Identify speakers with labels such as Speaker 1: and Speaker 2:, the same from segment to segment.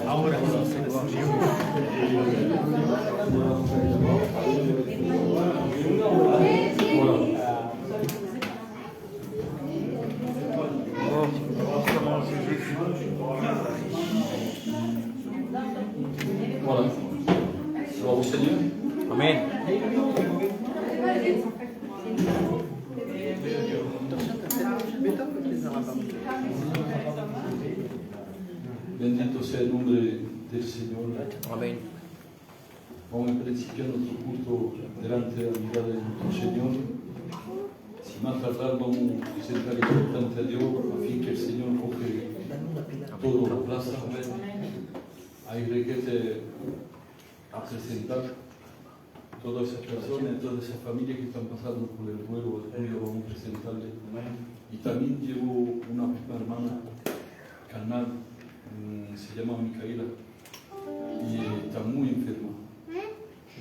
Speaker 1: Ahora.
Speaker 2: Voilà. Gloire au Seigneur.
Speaker 1: Amen.
Speaker 2: Bendito sea el nombre del Señor.
Speaker 1: Amen.
Speaker 2: Vamos a principiar nuestro culto delante de la mirada de nuestro Señor. Sin más tardar, vamos a presentar el importante a Dios, a fin que el Señor coge toda la plaza. Hay requete a presentar todas esas personas, todas esas familias que están pasando por el vuelo del río, vamos a presentarles. Y también llevo una hermana carnal, se llama Micaela, y está muy enferma.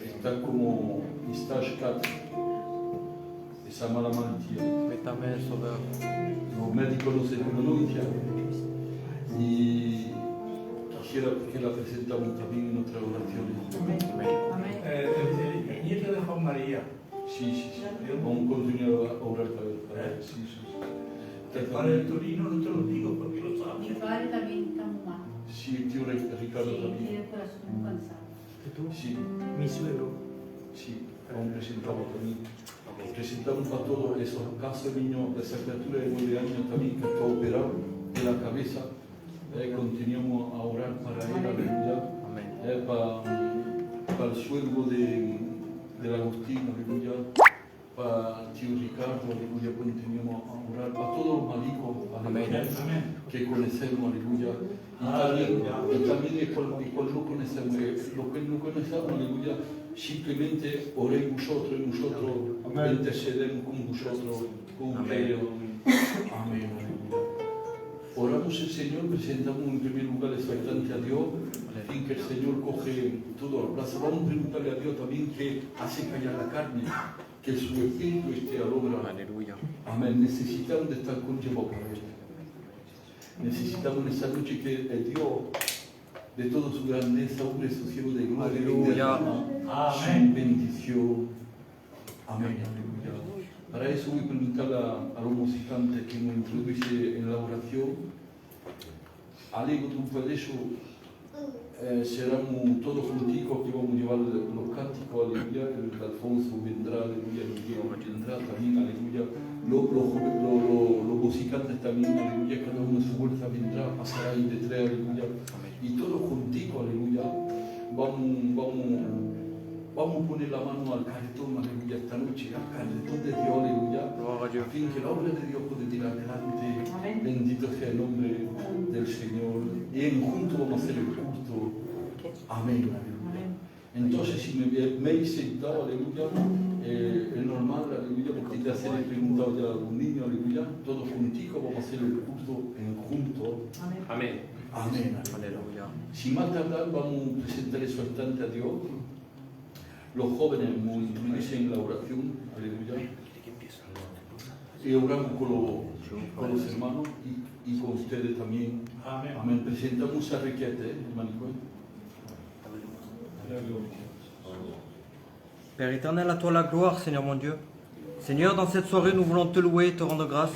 Speaker 2: Está como stage 4, esa mala malaltía. Los médicos no se pronuncian y quisiera que la presentamos también en nuestras oraciones.
Speaker 3: Amén. Nieta de Juan María.
Speaker 2: Sí. Vamos a continuar a orar para él. Sí.
Speaker 3: El padre de Torino no te lo digo porque lo sabes.
Speaker 4: Mi padre también está muy mal.
Speaker 2: Sí, el tío Ricardo
Speaker 4: Sí,
Speaker 2: también.
Speaker 4: tiene el corazón muy cansado.
Speaker 2: Sí.
Speaker 3: Mi suegro.
Speaker 2: Sí, vamos a presentarlo también. Presentamos a todos esos casos de niños de esa criatura de 9 años también que está operado de la cabeza. Continuamos a orar para él, aleluya. Para el suegro del Agustín, aleluya. Para el tío Ricardo, aleluya. Continuamos a orar para todos los malicos, aleluya. Que conocemos, aleluya. Y también es cuando no conocemos, lo que no conocemos, aleluya. Simplemente oréis vosotros y nosotros intercedemos con vosotros, con ustedes. Amén. Oramos al Señor, presentamos en primer lugar exaltante a Dios, en que el Señor coge toda la plaza. Vamos a preguntarle a Dios también que hace callar la carne, que su espíritu esté al obra.
Speaker 1: Aleluya.
Speaker 2: Amén. Necesitamos de estar con Jehová. Necesitamos en esta noche que el Dios, de toda su grandeza, hombre, su cielo de gloria,
Speaker 1: Aleluya.
Speaker 2: su bendición. Amén. Aleluya. Para eso voy a preguntar a los musicantes que nos introduce en la oración. Alego después de eso, seremos todos junticos que vamos a llevar los cánticos, aleluya. El Alfonso vendrá, aleluya. El Miguel vendrá también, aleluya. Los musicantes también, aleluya. Cada uno su fuerza vendrá, pasará ahí detrás, aleluya. Y todos junticos, aleluya. Vamos a poner la mano al carretón, aleluya, esta noche, al carretón de Dios, aleluya, a fin que la obra de Dios pueda tirar adelante.
Speaker 4: Amén.
Speaker 2: Bendito sea el nombre del Señor. Y en juntos vamos a hacer el culto. Amén, aleluya. Entonces, si me he sentado, aleluya, es normal, aleluya, porque te hacer preguntado ya a algún niño, aleluya, todos junticos vamos a hacer el culto en juntos.
Speaker 1: Amén.
Speaker 2: Amén,
Speaker 1: Aleluya.
Speaker 2: Sin más tardar, vamos a presentar eso bastante a Dios. Los jóvenes nos introducen en la oración, aleluya. Y oramos con los hermanos y con ustedes también. Amén. Presentamos a Requete, hermano.
Speaker 5: Père éternel, à toi la gloire, Seigneur mon Dieu. Seigneur, dans cette soirée, nous voulons te louer, te rendre grâce.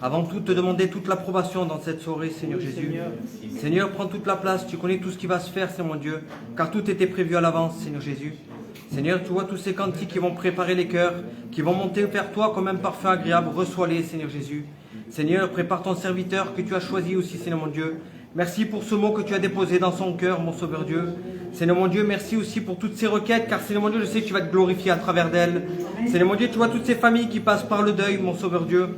Speaker 5: Avant tout, te demander toute l'approbation dans cette soirée, Seigneur Jésus. Seigneur, prends toute la place, tu connais tout ce qui va se faire, Seigneur mon Dieu, car tout était prévu à l'avance, Seigneur Jésus. Seigneur, tu vois tous ces cantiques qui vont préparer les cœurs, qui vont monter vers toi comme un parfum agréable, reçois-les, Seigneur Jésus. Seigneur, prépare ton serviteur que tu as choisi aussi, Seigneur mon Dieu. Merci pour ce mot que tu as déposé dans son cœur, mon Sauveur Dieu. Seigneur mon Dieu, merci aussi pour toutes ces requêtes, car Seigneur mon Dieu, je sais que tu vas te glorifier à travers d'elles. Seigneur mon Dieu, tu vois toutes ces familles qui passent par le deuil, mon Sauveur Dieu.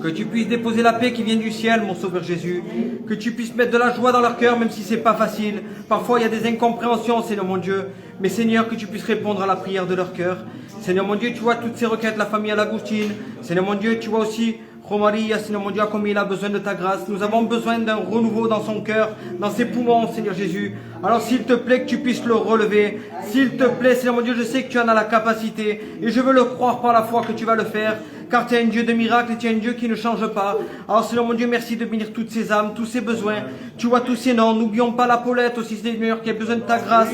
Speaker 5: Que tu puisses déposer la paix qui vient du ciel, mon Sauveur Jésus. Que tu puisses mettre de la joie dans leur cœur, même si c'est pas facile. Parfois, il y a des incompréhensions, Seigneur mon Dieu. Mais Seigneur, que tu puisses répondre à la prière de leur cœur. Seigneur mon Dieu, tu vois toutes ces requêtes, la famille à l'Agustine. Seigneur mon Dieu, tu vois aussi Romaria, Seigneur mon Dieu, comme il a besoin de ta grâce. Nous avons besoin d'un renouveau dans son cœur, dans ses poumons, Seigneur Jésus. Alors s'il te plaît que tu puisses le relever. S'il te plaît, Seigneur mon Dieu, je sais que tu en as la capacité. Et je veux le croire par la foi que tu vas le faire. car tu es un Dieu de miracles et tu es un Dieu qui ne change pas. Alors Seigneur mon Dieu, merci de bénir toutes ces âmes, tous ces besoins. Tu vois tous ces noms, n'oublions pas la Paulette aussi, Seigneur, qui a besoin de ta grâce.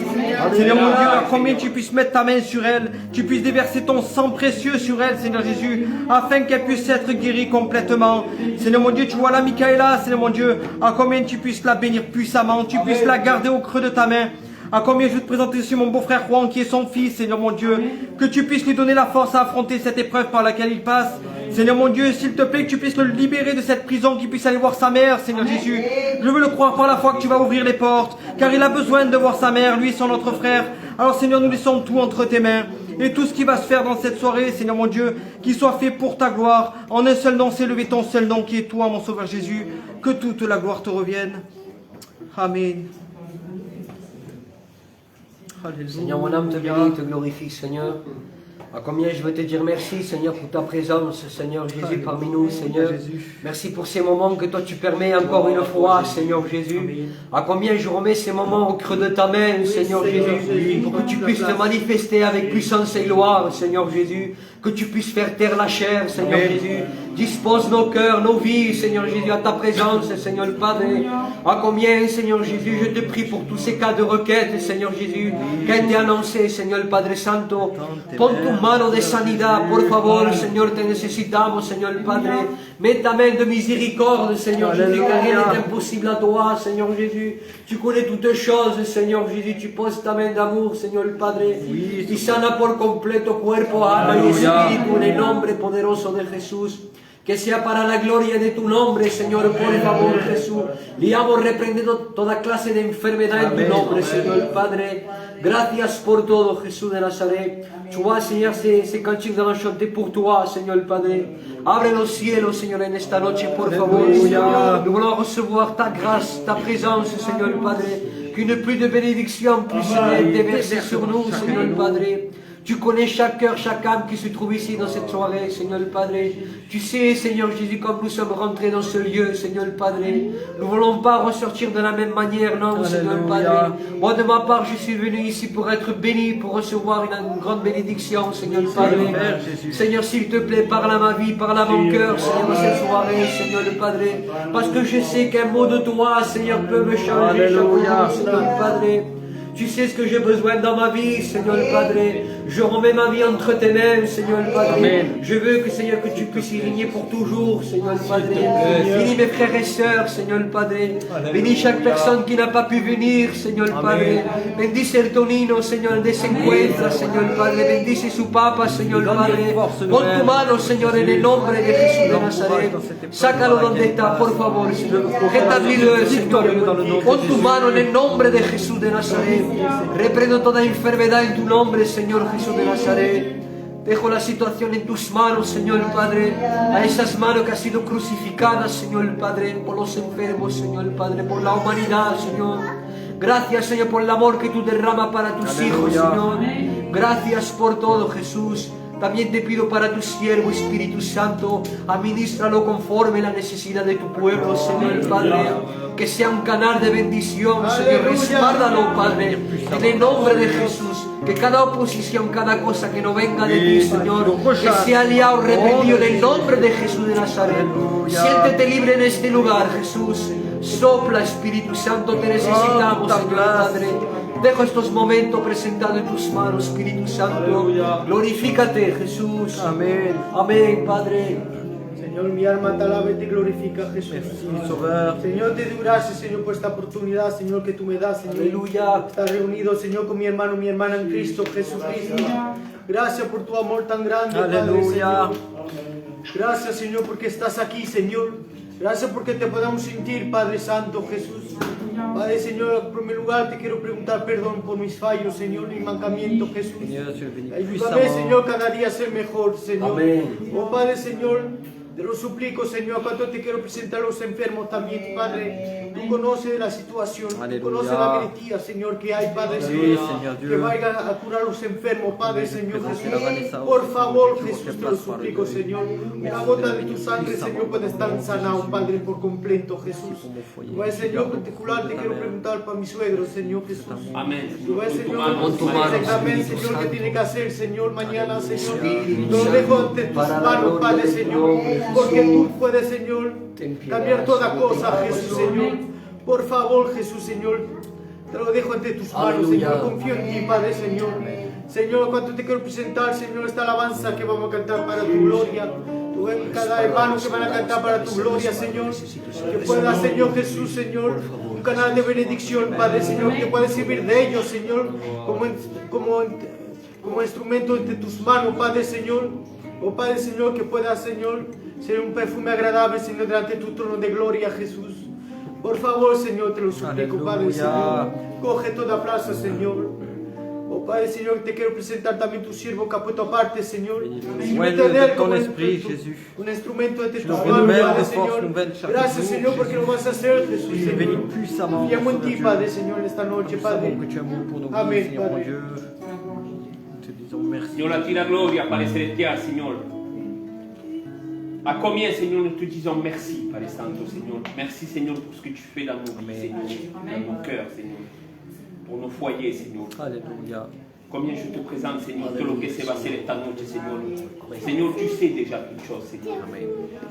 Speaker 5: Seigneur mon Dieu, à combien tu puisses mettre ta main sur elle, tu puisses déverser ton sang précieux sur elle, Seigneur Jésus, afin qu'elle puisse être guérie complètement. Seigneur mon Dieu, tu vois la Michaela, Seigneur mon Dieu, à combien tu puisses la bénir puissamment, tu puisses la garder au creux de ta main. À combien je veux te présenter aussi mon beau-frère Juan qui est son fils, Seigneur mon Dieu, que tu puisses lui donner la force à affronter cette épreuve par laquelle il passe. Seigneur mon Dieu, s'il te plaît, que tu puisses le libérer de cette prison, qu'il puisse aller voir sa mère, Seigneur Jésus. Je veux le croire par la foi que tu vas ouvrir les portes, car il a besoin de voir sa mère, lui, son autre frère. Alors Seigneur, nous laissons tout entre tes mains. Et tout ce qui va se faire dans cette soirée, Seigneur mon Dieu, qu'il soit fait pour ta gloire. En un seul nom, c'est élevé ton seul nom qui est toi, mon Sauveur Jésus. Que toute la gloire te revienne. Amen. Alléluia.
Speaker 1: Seigneur, mon âme te bénit, te glorifie, Seigneur. À combien je veux te dire merci, Seigneur, pour ta présence, Seigneur Jésus, parmi nous, Seigneur. Merci pour ces moments que toi tu permets encore une fois, Seigneur Jésus. À combien je remets ces moments au creux de ta main, Seigneur Jésus, pour que tu puisses te manifester avec puissance et gloire, Seigneur Jésus. Que tu puisses faire taire la chair, Seigneur Jésus. Dispose nos cœurs, nos vies, Seigneur Jésus, à ta présence, Seigneur le Padre. À combien, Seignor Jésus, je te prie pour tous ces cas de requête, Seigneur Jésus, qui a été annoncé, Seigneur le Padre Santo. Pon tu mano de sanidad, por favor, Seigneur, te necesitamos, Seigneur le Padre. Mets ta main de miséricorde, Seigneur Jésus, car rien n'est impossible à toi, Seigneur Jésus. Tu connais toutes choses, Seigneur Jésus, tu poses ta main d'amour, Seigneur le Padre. Y sana por completo cuerpo, alma y espíritu en el nombre poderoso de Jesús. Que sea para la gloria de tu nombre, Señor, por favor, Jesús. Liamos reprendiendo toda clase de enfermedad en tu nombre, Señor Padre. Gracias por todo, Jesús de Nazaret. Tu vois, Seigneur, ces cantiques de chanter pour toi, Señor Padre. Abre los cielos, Señor, en esta noche, por favor, Señor. Nous voulons recevoir ta grâce, ta présence, Señor Padre. Qu'une pluie de bénédiction puisse être déversée sur nous, Señor Padre. Tu connais chaque cœur, chaque âme qui se trouve ici dans cette soirée, Seigneur le Padre. Tu sais, Seigneur Jésus, comme nous sommes rentrés dans ce lieu, Seigneur le Padre. Nous ne voulons pas ressortir de la même manière, non, Seigneur le Padre. Moi, de ma part, je suis venu ici pour être béni, pour recevoir une grande bénédiction, Seigneur le Padre. Seigneur, s'il te plaît, parle à ma vie, parle à mon cœur, Seigneur, dans cette soirée, Seigneur le Padre. Parce que je sais qu'un mot de toi, Seigneur, peut me changer, Seigneur le Padre. Tu sais ce que j'ai besoin dans ma vie, Seigneur le Padre. Je remets ma vie entre tes mains, Seigneur le Padre. Amen. Je veux que, Seigneur, que tu puisses y régner pour toujours, Seigneur le Padre. Bénis mes frères et sœurs, Seigneur le Padre. Bénis chaque personne qui n'a pas pu venir, Seigneur le Padre. Bendice el Tonino, Señor, desencuentra, Señor el Padre. Bendice su papa, Señor el Padre. Pon tu mano, Señor, en el nombre de Jesús de Nazaret. Sácalo donde está, por favor, Señor. Rétablis-le, Señor. Pon tu mano en el nombre de Jesús de Nazaret. Reprendo toda enfermedad en tu nombre, Señor Jesús de Nazaret. Dejo la situación en tus manos, Señor Padre. A esas manos que han sido crucificadas, Señor Padre, por los enfermos, Señor Padre, por la humanidad, Señor. Gracias, Señor, por el amor que tú derramas para tus hijos, Señor. Gracias por todo, Jesús. También te pido para tu siervo, Espíritu Santo, administralo conforme la necesidad de tu pueblo, Señor Padre. Que sea un canal de bendición, Señor. Respárdalo, Padre, en el nombre de Jesús. Que cada oposición, cada cosa que no venga de ti, Señor, que sea liado, repetido en el nombre de Jesús de Nazaret. Siéntete libre en este lugar, Jesús. Sopla, Espíritu Santo, te necesitamos, Señor Padre. Dejo estos momentos presentados en tus manos, Espíritu Santo. Glorifícate, Jesús. Amén. Amén, Padre.
Speaker 6: Señor, mi alma te alaba y te glorifica, Jesús. Señor, te doy gracias, Señor, por esta oportunidad, Señor, que tú me das, Señor.
Speaker 1: Aleluya.
Speaker 6: Estar reunido, Señor, con mi hermano, mi hermana en Cristo, Jesucristo. Gracias por tu amor tan grande,
Speaker 5: Aleluya.
Speaker 6: Padre, Señor. Gracias, Señor, porque estás aquí, Señor. Gracias porque te podamos sentir, Padre Santo, Jesús. Padre, Señor, en primer lugar te quiero preguntar perdón por mis fallos, Señor, y mancamientos, Jesús. Ayúdame, Señor, cada día a ser mejor, Señor.
Speaker 1: Amén.
Speaker 6: Oh, Padre, Señor, Te lo suplico, Señor, cuando te quiero presentar a los enfermos también, Padre. Tú conoces la situación, tú
Speaker 5: Aleluya.
Speaker 6: conoces la valentía, Señor, que hay, Padre,
Speaker 5: Sí,
Speaker 6: Señor,
Speaker 5: Señor
Speaker 6: que
Speaker 5: Dios.
Speaker 6: vaya a curar a los enfermos, Padre,
Speaker 5: Aleluya.
Speaker 6: Señor
Speaker 5: Présentez
Speaker 6: Jesús.
Speaker 5: la Vanessa
Speaker 6: Por
Speaker 5: aussi,
Speaker 6: favor,
Speaker 5: Señor,
Speaker 6: Jesús,
Speaker 5: que
Speaker 6: te lo
Speaker 5: passe par le
Speaker 6: suplico,
Speaker 5: deuil.
Speaker 6: Señor. Una
Speaker 5: Merci
Speaker 6: gota
Speaker 5: de
Speaker 6: de tu
Speaker 5: venir
Speaker 6: sangre,
Speaker 5: puissamment
Speaker 6: Señor, puede estar
Speaker 5: dans le nom de
Speaker 6: sanado,
Speaker 5: Jésus.
Speaker 6: Padre, por completo, Jesús.
Speaker 5: Pour mon foyer.
Speaker 6: Igual, Señor, en
Speaker 5: Garde
Speaker 6: particular,
Speaker 5: au
Speaker 6: te
Speaker 5: fond de
Speaker 6: quiero
Speaker 5: ta main.
Speaker 6: preguntar para mi suegro, Señor Jesús.
Speaker 3: Amén.
Speaker 6: Igual,
Speaker 3: Con tu
Speaker 6: Señor,
Speaker 3: mano,
Speaker 1: Con tu mano,
Speaker 6: exactamente,
Speaker 1: Espíritu
Speaker 6: Señor, que
Speaker 1: Santo.
Speaker 6: tiene que hacer, Señor, mañana, Señor.
Speaker 1: Espíritu
Speaker 6: Lo dejo
Speaker 1: Santo,
Speaker 6: ante tus
Speaker 1: para la
Speaker 6: manos,
Speaker 1: gloria
Speaker 6: Padre,
Speaker 1: de tu
Speaker 6: Señor,
Speaker 1: nombre,
Speaker 6: porque
Speaker 1: Jesús.
Speaker 6: tú puedes, Señor,
Speaker 1: Ten piedad,
Speaker 6: cambiar toda
Speaker 1: Señor,
Speaker 6: cosa,
Speaker 1: ten
Speaker 6: Jesús,
Speaker 1: compasión.
Speaker 6: Señor. Por favor, Jesús, Señor, te lo dejo ante tus manos,
Speaker 1: Aleluya.
Speaker 6: Señor, confío en ti, Padre, Señor. Señor, cuando te quiero presentar, Señor, esta alabanza que vamos a cantar para tu gloria. Tú ves cada hermano que van a cantar para tu gloria, Señor. Que pueda, Señor Jesús, Señor, un canal de benedicción, Padre, Señor, que pueda servir de ellos, Señor, como instrumento entre tus manos, Padre, Señor. Oh Padre, Señor, que pueda, Señor, ser un perfume agradable, Señor, delante de tu trono de gloria, Jesús. Por favor, Señor, te lo suplico, Padre,
Speaker 5: Aleluya.
Speaker 6: Señor. Coge toda plaza, Señor. Oh Padre, Señor, te quiero presentar también tu sirvo que ha puesto aparte, Señor.
Speaker 5: Renouvelle de ton esprit, Jésus.
Speaker 6: Un instrumento de
Speaker 5: Tu
Speaker 6: tus
Speaker 5: nous
Speaker 6: manos,
Speaker 5: renouvelles
Speaker 6: Padre,
Speaker 5: de force
Speaker 6: Señor.
Speaker 5: nouvelle chaque
Speaker 6: Gracias,
Speaker 5: jour,
Speaker 6: Señor, porque lo vas a hacer, Jesús,
Speaker 5: Tu bénis
Speaker 6: Señor.
Speaker 5: puissamment.
Speaker 6: Confiamos en ti,
Speaker 5: Dieu.
Speaker 6: Padre, Señor, en esta noche,
Speaker 5: Nous
Speaker 6: Padre.
Speaker 5: savons que tu es amour pour nos vies,
Speaker 6: Amén,
Speaker 5: Seigneur mon
Speaker 6: Padre.
Speaker 5: Dieu. Nous te disons merci.
Speaker 3: Señor, a ti la gloria, Padre Celestial, Señor. À combien, Seigneur, nous te disons merci, Padre Santo, Seigneur. Merci, Seigneur, pour ce que tu fais dans nos vies, Seigneur, dans nos cœurs, Seigneur. Pour nos foyers, Seigneur.
Speaker 5: Alléluia.
Speaker 3: Combien je te présente, Señor, todo lo que se va a hacer esta noche, Señor. Señor, tu sais déjà toutes choses, Seigneur.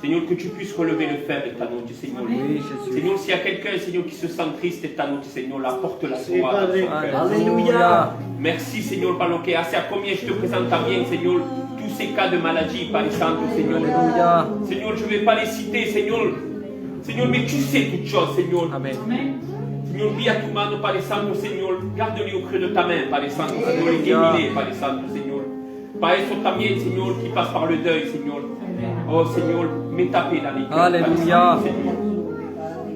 Speaker 3: Seigneur, que tu puisses relever le faible esta noche, Seigneur.
Speaker 5: Oui, Jésus.
Speaker 3: Seigneur, s'il y a quelqu'un, Seigneur, qui se sent triste esta noche, Seigneur, apporte la
Speaker 6: Sí,
Speaker 3: joie dans
Speaker 6: Padre.
Speaker 3: son cœur.
Speaker 5: Alléluia.
Speaker 3: Merci, Seigneur, par lo que hace. À combien je te présente también, Seigneur, tous ces cas de maladie, Padre Santo, Seigneur.
Speaker 5: Alléluia.
Speaker 3: Seigneur, je ne vais pas les citer, Seigneur. Seigneur, mais tu sais toutes choses, Seigneur.
Speaker 5: Amen.
Speaker 3: Seigneur, dis à tout mano, Padre Santo, Seigneur. Garde-les au creux de ta main, Padre Santo, Seigneur. Et guéris-les, Padre Santo, Seigneur. Para eso también, Seigneur, qui passe par le deuil, Seigneur. Oh, Seigneur, mets ta paix dans les cœurs, Padre
Speaker 5: Alléluia.
Speaker 3: Santo, Seigneur.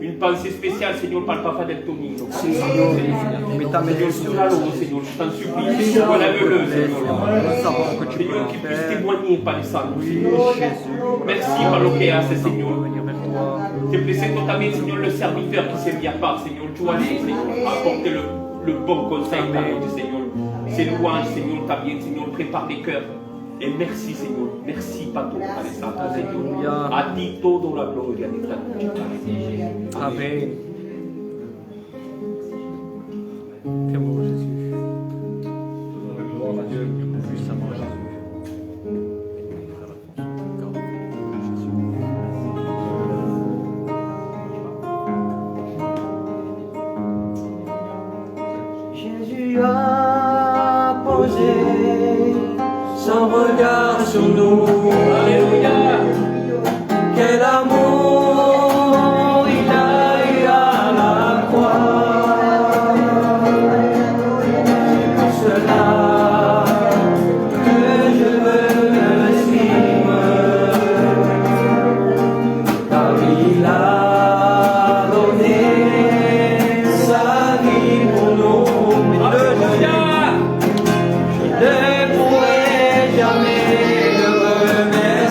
Speaker 3: Une pensée spéciale, Seigneur, par le papa del Tonino.
Speaker 5: Mets ta main
Speaker 3: Seigneur,
Speaker 5: sur
Speaker 3: soulage-le, Seigneur, je t'en supplie. Relève-le, Seigneur.
Speaker 5: Nous savons que tu peux
Speaker 3: Seigneur,
Speaker 5: le
Speaker 3: qu'il puisse
Speaker 5: faire.
Speaker 3: témoigner, Padre Santo,
Speaker 5: Oui,
Speaker 3: Seigneur.
Speaker 5: Jésus.
Speaker 3: Merci par lo que haces,
Speaker 5: Nous
Speaker 3: Seigneur.
Speaker 5: allons venir vers toi.
Speaker 3: Te presento también, Señor, le serviteur qui s'est mis à part, Seigneur. Tu as dit, Seigneur, apporte le bon conseil, también, Seigneur. Ces louanges, Seigneur, también, Seigneur, prépare les cœurs. Et merci, Seigneur. Merci, Pato, Padre Santo, Seigneur.
Speaker 5: Alléluia.
Speaker 3: A ti toda la gloria de esta noche, Padre.
Speaker 5: Amen. Fais-moi, Jésus. Gloire à Dieu, puissamment, Jésus.
Speaker 1: Jésus a posé son regard sur nous. Alléluia. Quel amour il a eu à la croix. C'est pour cela que je le suivre. Car il a donné sa vie pour nous. Alléluia. Je ne pourrai jamais le remercier.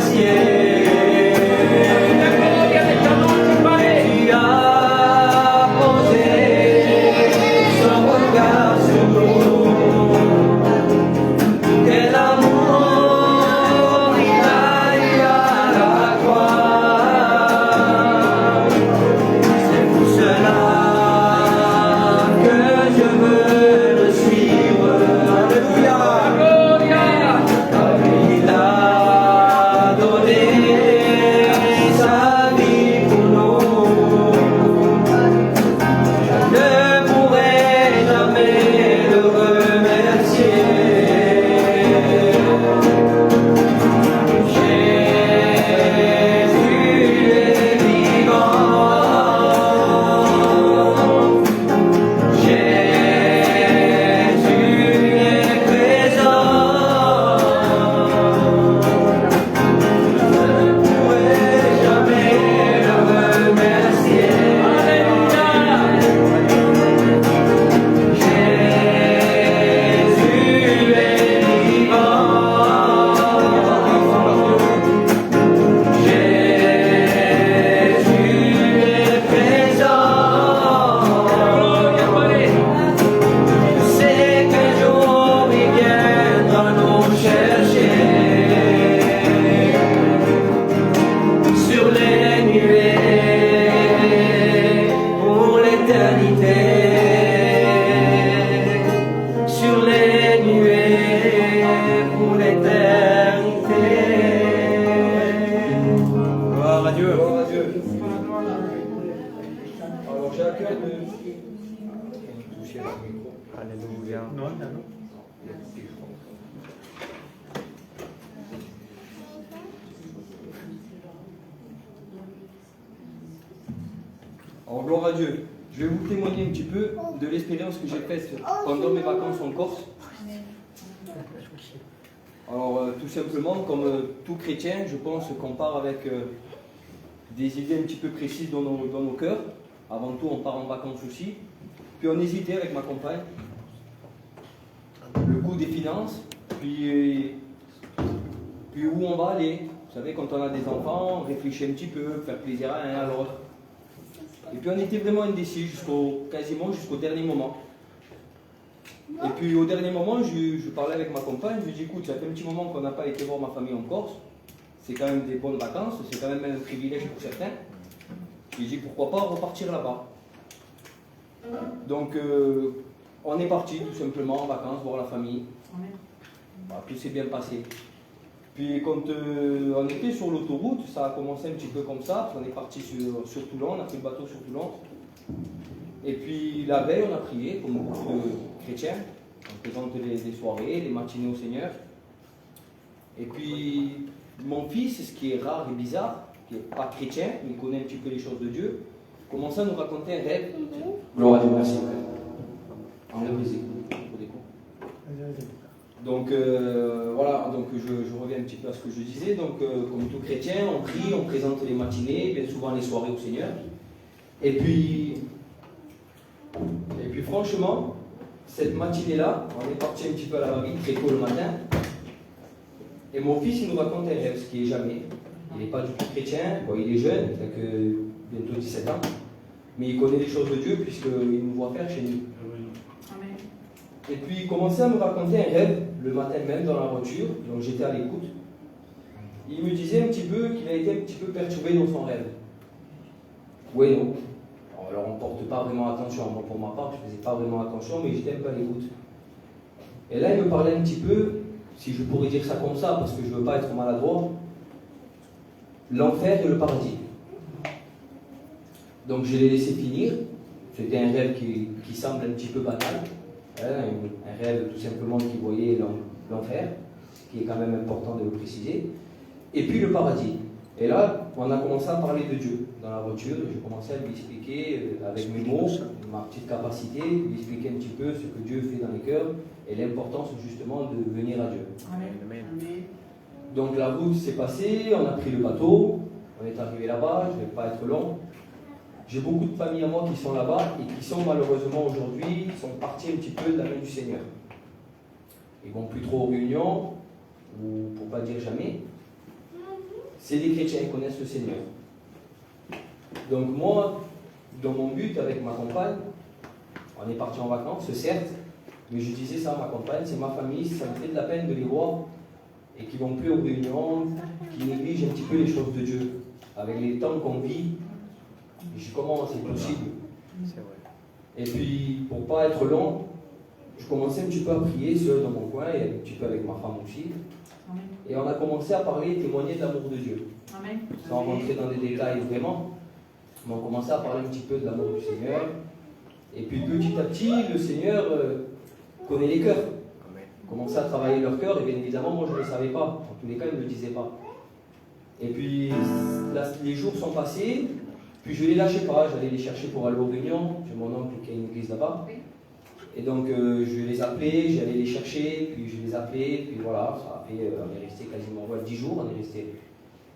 Speaker 1: l'éternité, sur les nuées pour l'éternité.
Speaker 5: Gloire à Dieu.
Speaker 1: Gloire à Dieu. Alors j'ai à cœur de toucher le micro.
Speaker 5: Alléluia.
Speaker 7: Alors, gloire à Dieu. Je vais vous témoigner un petit peu de l'expérience que j'ai faite pendant mes vacances en Corse. Alors, tout simplement, comme tout chrétien, je pense qu'on part avec des idées un petit peu précises dans nos cœurs. Avant tout, on part en vacances aussi. Puis on hésitait avec ma compagne. Le coût des finances, puis où on va aller. Vous savez, quand on a des enfants, on réfléchit un petit peu, faire plaisir à l'un à l'autre. Et puis on était vraiment indécis quasiment jusqu'au dernier moment. Et puis au dernier moment, je parlais avec ma compagne, je lui dis écoute, ça fait un petit moment qu'on n'a pas été voir ma famille en Corse. C'est quand même des bonnes vacances, c'est quand même un privilège pour certains. Je lui dis pourquoi pas repartir là-bas. Donc on est parti tout simplement en vacances, voir la famille. Bah, tout s'est bien passé. Puis quand on était sur l'autoroute, ça a commencé un petit peu comme ça, on est parti sur Toulon, on a pris le bateau sur Toulon. Et puis la veille, on a prié, comme beaucoup de chrétiens, on présente des soirées, des matinées au Seigneur. Et puis mon fils, ce qui est rare et bizarre, qui n'est pas chrétien, mais il connaît un petit peu les choses de Dieu, commençait à nous raconter un rêve. Gloire à Dieu, merci. Enlève les écoutes pour des coups. Donc voilà, donc je reviens un petit peu à ce que je disais. Donc comme tout chrétien, on prie, on présente les matinées, bien souvent les soirées au Seigneur. Et puis franchement, cette matinée-là, on est parti un petit peu à la va-vite, très tôt le matin. Et mon fils, il nous raconte un rêve, ce qui est jamais. Il n'est pas du tout chrétien, bon, il est jeune, il n'a que bientôt 17 ans. Mais il connaît les choses de Dieu puisqu'il nous voit faire chez nous.
Speaker 4: Amen.
Speaker 7: Et puis il commençait à me raconter un rêve le matin même dans la voiture, donc j'étais à l'écoute. Il me disait un petit peu qu'il a été un petit peu perturbé dans son rêve. Oui, non. Alors on ne porte pas vraiment attention. Moi pour ma part, je ne faisais pas vraiment attention, mais j'étais un peu à l'écoute. Et là il me parlait un petit peu, si je pourrais dire ça comme ça, parce que je ne veux pas être maladroit, l'enfer et le paradis. Donc je l'ai laissé finir. C'était un rêve qui semble un petit peu banal. Un rêve tout simplement qui voyait l'enfer, ce qui est quand même important de le préciser, et puis le paradis. Et là, on a commencé à parler de Dieu dans la voiture, et j'ai commencé à lui expliquer avec mes mots, ma petite capacité, lui expliquer un petit peu ce que Dieu fait dans les cœurs et l'importance justement de venir à Dieu.
Speaker 4: Amen. Amen.
Speaker 7: Donc la route s'est passée, on a pris le bateau, on est arrivé là-bas, je ne vais pas être long. J'ai beaucoup de familles à moi qui sont là-bas et qui sont malheureusement aujourd'hui, sont partis un petit peu de la main du Seigneur. Ils ne vont plus trop aux réunions, ou pour ne pas dire jamais. C'est des chrétiens qui connaissent le Seigneur. Donc moi, dans mon but avec ma compagne, on est parti en vacances, certes, mais je disais ça à ma compagne, c'est ma famille, ça me fait de la peine de les voir et qui ne vont plus aux réunions, qui négligent un petit peu les choses de Dieu. Avec les temps qu'on vit, je dis comment c'est possible. Et puis, pour ne pas être long, je commençais un petit peu à prier seul dans mon coin et un petit peu avec ma femme aussi.
Speaker 4: Amen.
Speaker 7: Et on a commencé à parler, témoigner de l'amour de Dieu.
Speaker 4: Amen.
Speaker 7: Sans rentrer dans des détails vraiment, mais on commençait à parler un petit peu de l'amour du Seigneur. Et puis petit à petit, le Seigneur connaît les cœurs. Commençait à travailler leur cœur, et bien évidemment, moi je ne le savais pas. En tous les cas, il ne me le disait pas. Et puis, les jours sont passés, puis je ne les lâchais pas, j'allais les chercher pour aller aux réunions. J'ai mon oncle qui a une église là-bas. Et donc, je les appelais, j'allais les chercher, puis je les appelais, puis voilà, ça a fait, on est resté quasiment 10 jours, on est resté.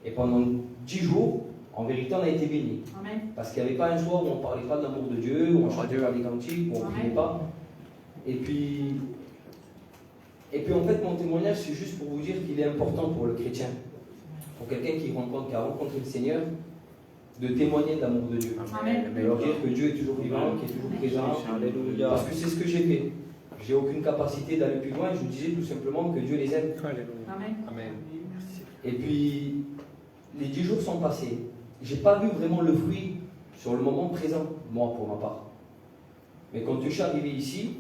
Speaker 7: Et pendant 10 jours, en vérité, on a été bénis.
Speaker 4: Amen.
Speaker 7: Parce qu'il n'y avait pas un soir où on ne parlait pas de l'amour de Dieu, où on ne chantait pas des cantiques, où on ne priait pas. Et puis en fait, mon témoignage, c'est juste pour vous dire qu'il est important pour le chrétien, pour quelqu'un qui a rencontré le Seigneur, de témoigner de l'amour de Dieu.
Speaker 4: Amen.
Speaker 7: De leur dire que Dieu est toujours vivant, qu'il est toujours présent.
Speaker 5: Alléluia.
Speaker 7: Parce que c'est ce que j'ai fait. J'ai aucune capacité d'aller plus loin, je disais tout simplement que Dieu les aime.
Speaker 4: Amen.
Speaker 5: Amen.
Speaker 7: Et puis, les 10 jours sont passés. Je n'ai pas vu vraiment le fruit sur le moment présent, moi pour ma part. Mais quand je suis arrivé ici,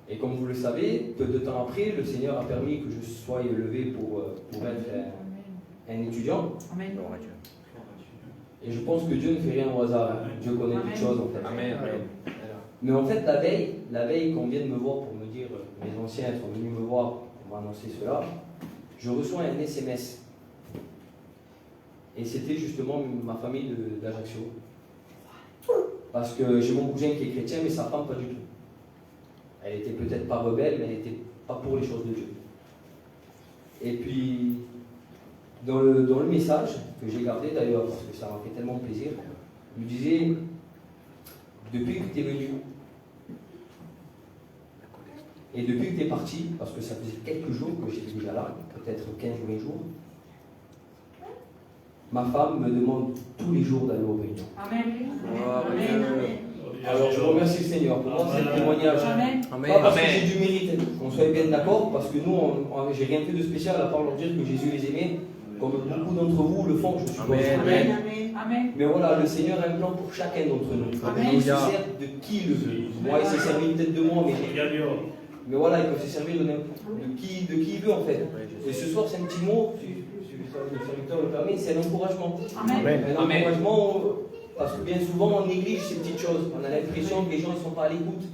Speaker 7: et comme vous le savez, peu de temps après, le Seigneur a permis que je sois élevé pour être un étudiant.
Speaker 4: Amen.
Speaker 7: Et je pense que Dieu ne fait rien au hasard. Dieu connaît
Speaker 4: Amen.
Speaker 7: toutes choses en fait.
Speaker 3: Amen.
Speaker 7: Mais en fait, la veille qu'on vient de me voir pour me dire, mes anciens sont venus me voir pour m'annoncer cela, je reçois un SMS. Et c'était justement ma famille d'Ajaccio. Parce que j'ai mon cousin qui est chrétien, mais sa femme pas du tout. Elle était peut-être pas rebelle, mais elle n'était pas pour les choses de Dieu. Et puis, dans le message, que j'ai gardé d'ailleurs, parce que ça m'a fait tellement plaisir, il me disait, depuis que tu es venu, et depuis que tu es parti, parce que ça faisait quelques jours que j'étais déjà là, peut-être 15 ou 20 jours, ma femme me demande tous les jours d'aller aux réunions.
Speaker 4: Amen.
Speaker 5: Amen.
Speaker 7: Alors je remercie le Seigneur. Pour moi, c'est le témoignage.
Speaker 4: Amen.
Speaker 7: Pas parce que
Speaker 3: Amen.
Speaker 7: j'ai du mérite, qu'on soit bien d'accord, parce que nous, j'ai rien fait de spécial à part leur dire que Jésus les aimait, comme beaucoup d'entre vous le font, je suppose.
Speaker 5: Amen.
Speaker 4: Amen.
Speaker 7: Mais voilà, le Seigneur a un plan pour chacun d'entre nous.
Speaker 4: Amen.
Speaker 7: Il se sert de qui il le veut. Moi, il s'est servi peut-être de moi, mais voilà, il peut se servir de qui il veut en fait. Et ce soir, c'est un petit mot, si le serviteur le permet, c'est un encouragement.
Speaker 4: Amen.
Speaker 7: Un encouragement, parce que bien souvent, on néglige ces petites choses. On a l'impression que les gens ne sont pas à l'écoute.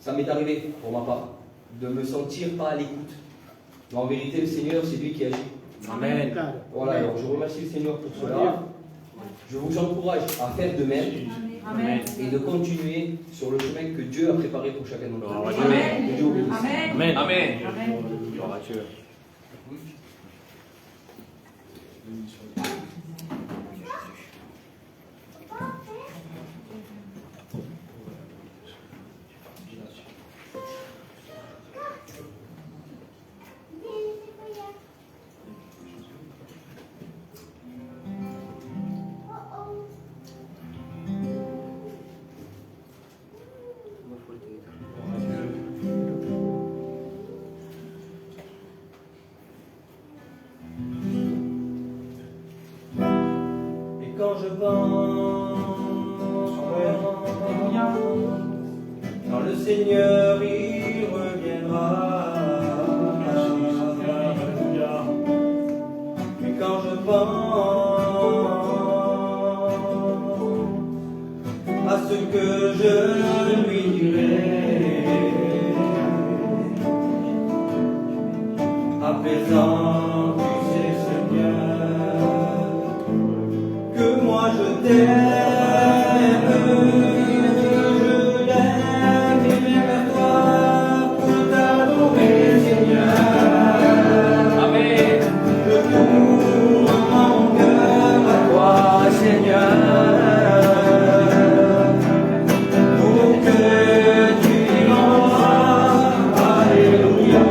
Speaker 7: Ça m'est arrivé, pour ma part, de me sentir pas à l'écoute. Mais en vérité, le Seigneur, c'est lui qui agit.
Speaker 5: Amen.
Speaker 7: Voilà, alors je remercie le Seigneur pour cela. Je vous encourage à faire de même
Speaker 4: Amen.
Speaker 7: et de continuer sur le chemin que Dieu a préparé pour chacun d'entre nous.
Speaker 4: Amen.
Speaker 7: Que Dieu vous bénisse.
Speaker 4: Amen.
Speaker 3: Amen.
Speaker 4: Amen.
Speaker 7: Et quand je pense, quand le Seigneur il reviendra, et quand je pense à ce que je lui dirai, à présent tu sais Seigneur, que moi je t'aime, je l'aime et même toi pour t'adorer Seigneur.
Speaker 3: Amen.
Speaker 7: Je tourne mon cœur à toi Seigneur, pour que tu m'envoies. Alléluia.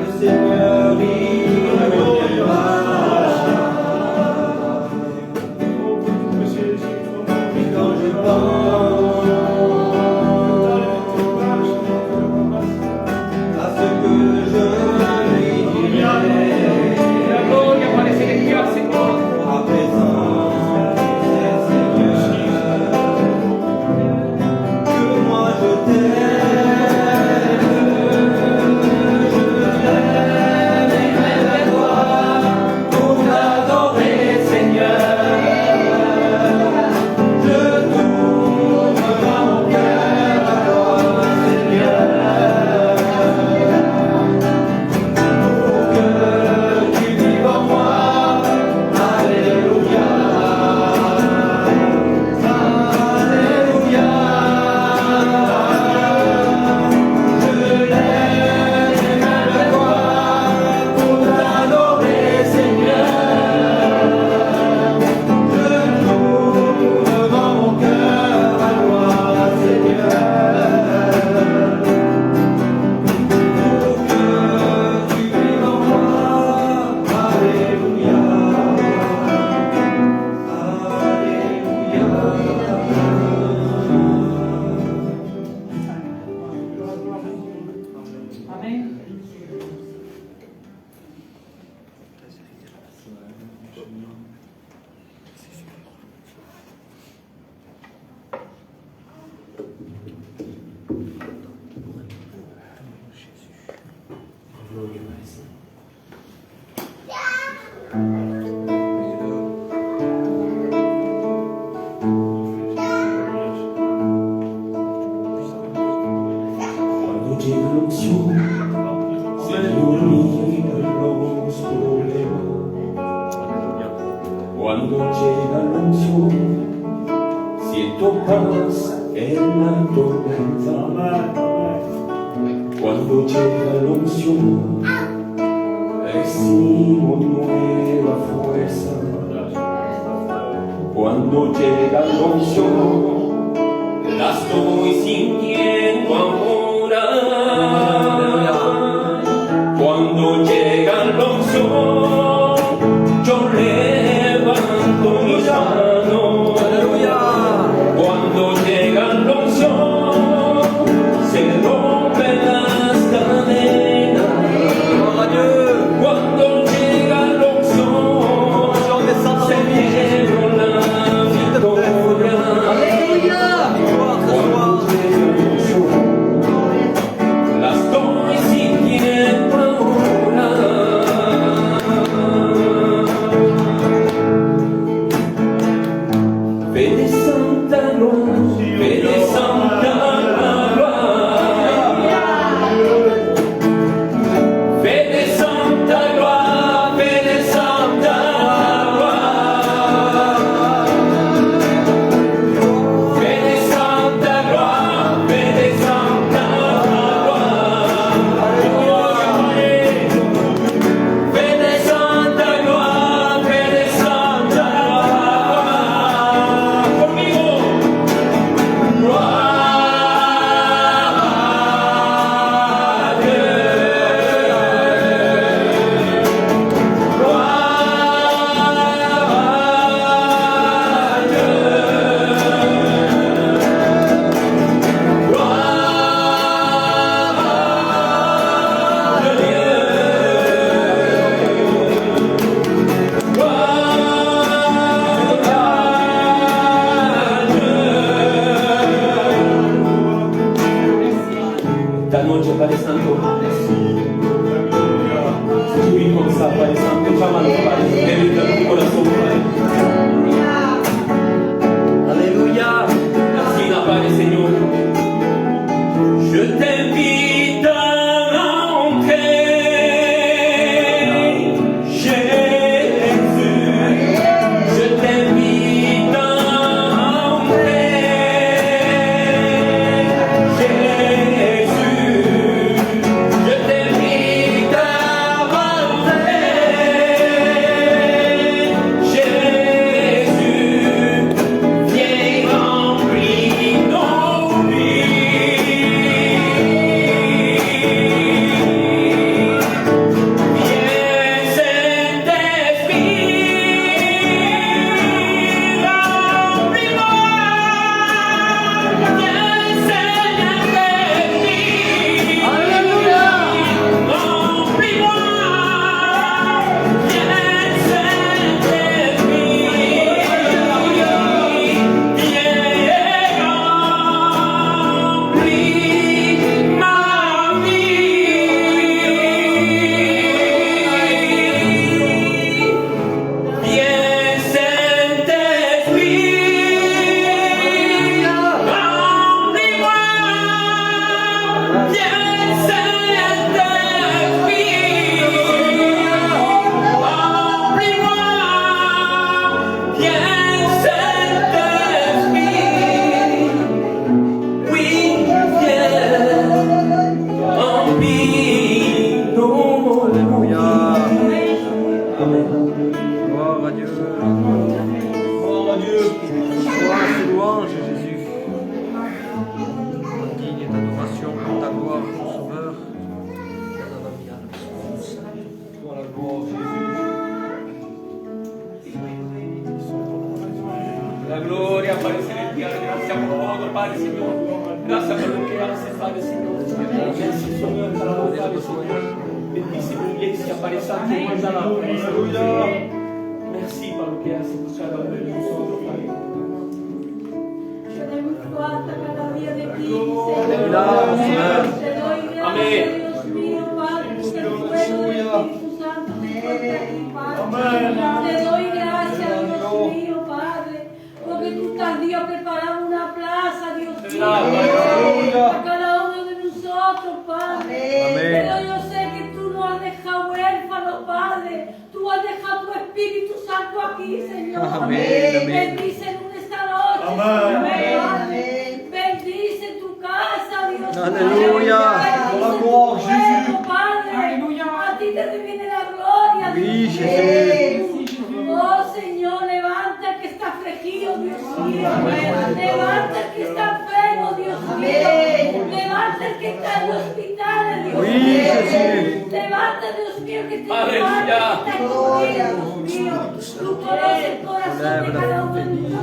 Speaker 7: Le Seigneur il reviendra. Et quand je pense à ce que je lui dirai,
Speaker 3: La gloria può essere qui al Signore.
Speaker 7: à présent, Seigneur, que moi je t'aime, je t'aime et
Speaker 4: Amen.
Speaker 8: Quando llega l'unzione, Signore libera los problemas. Quando llega l'unzione, siento paz en la tormenta. Cuando llega l'unzione, recibo nueva fuerza. Cuando llega l'unzione, la estoy sintiendo ahora. Cuando llega l'unzione, yo levanto mis manos. Cuando llega l'unzione, se rompen las cadenas. Cuando llega l'unzione, se celebra la victoria. La estoy sintiendo ahora. Fede Santa Gloria, Fede Santa Gloria, Fede Santa Gloria, Fede Santa Gloria, Fede Santa Gloria, Fede Santa Gloria, Fede Santa Gloria, Fede Santa Gloria, conmigo. Esta noche, Padre Santo, si tu vives con esa, Padre Santo, llámalo, Padre, dentro de tu corazón, Padre.
Speaker 1: Alléluia.
Speaker 8: Merci, la Padre, Señor. Je t'invite à entrer, Jésus. Je t'invite à entrer, Jésus. Je t'invite à entrer, Jésus. Viens remplir nos viens, Saint-Esprit, remplis-moi. Viens, Saint-Esprit, Alléluia, remplis-moi. Viens, Saint-Esprit, viens, remplis ma vie. Viens, Saint-Esprit, remplis-moi. Viens, Saint-Esprit, remplis-moi. Viens, Saint-Esprit, oui, viens, remplis nos
Speaker 5: Alléluia.
Speaker 8: Amen.
Speaker 5: Gloire à Dieu.
Speaker 8: Gloire à Dieu.
Speaker 5: Gloire et louange, Jésus. Digne d'adoration pour ta gloire, mon Sauveur.
Speaker 8: Toi la gloire, Jésus. La gloria, Padre celestial, gracias por todo, Padre Señor.
Speaker 3: Gracias por lo que haces, Padre Señor. Merci, Señor, para la Padre Señor. Bendice mi iglesia, Padre Santo, guárdala. Merci por lo que haces por cada uno de nosotros, Padre.
Speaker 9: Tenemos falta cada día de ti,
Speaker 5: Alabamos,
Speaker 9: Señor.
Speaker 5: Señor.
Speaker 9: Te doy gracias,
Speaker 3: Amén.
Speaker 9: Dios mío, Padre, porque el fuego del Espíritu Santo se encuentra aquí, Padre. Te doy gracias, Dios mío, Padre, porque tú estás, Dios, preparando una plaza, Dios mío, a cada uno de nosotros, Padre. Pero yo sé que tú no has dejado huérfanos, Padre. Tú has dejado tu Espíritu Santo aquí, Señor.
Speaker 5: Amén.
Speaker 9: Bendice en esta noche, Señor, Padre. Bendice tu casa, Dios mío.
Speaker 5: Aleluya.
Speaker 9: Bendice tu pueblo, Padre. A ti te viene la gloria,
Speaker 5: Oui,
Speaker 9: Dios mío.
Speaker 5: Jésus.
Speaker 9: Oh Señor, levanta al que está afligido, Dios mío. Levanta al que está enfermo, Dios mío. Levanta al que está en el hospital, Dios
Speaker 5: Oui,
Speaker 9: mío.
Speaker 5: Jésus.
Speaker 9: Levanta, Dios mío, que te
Speaker 3: Aleluya.
Speaker 9: está escondido, Dios mío. Tú conoces el corazón de
Speaker 5: Lève
Speaker 9: cada
Speaker 5: la
Speaker 9: uno de
Speaker 5: fille qui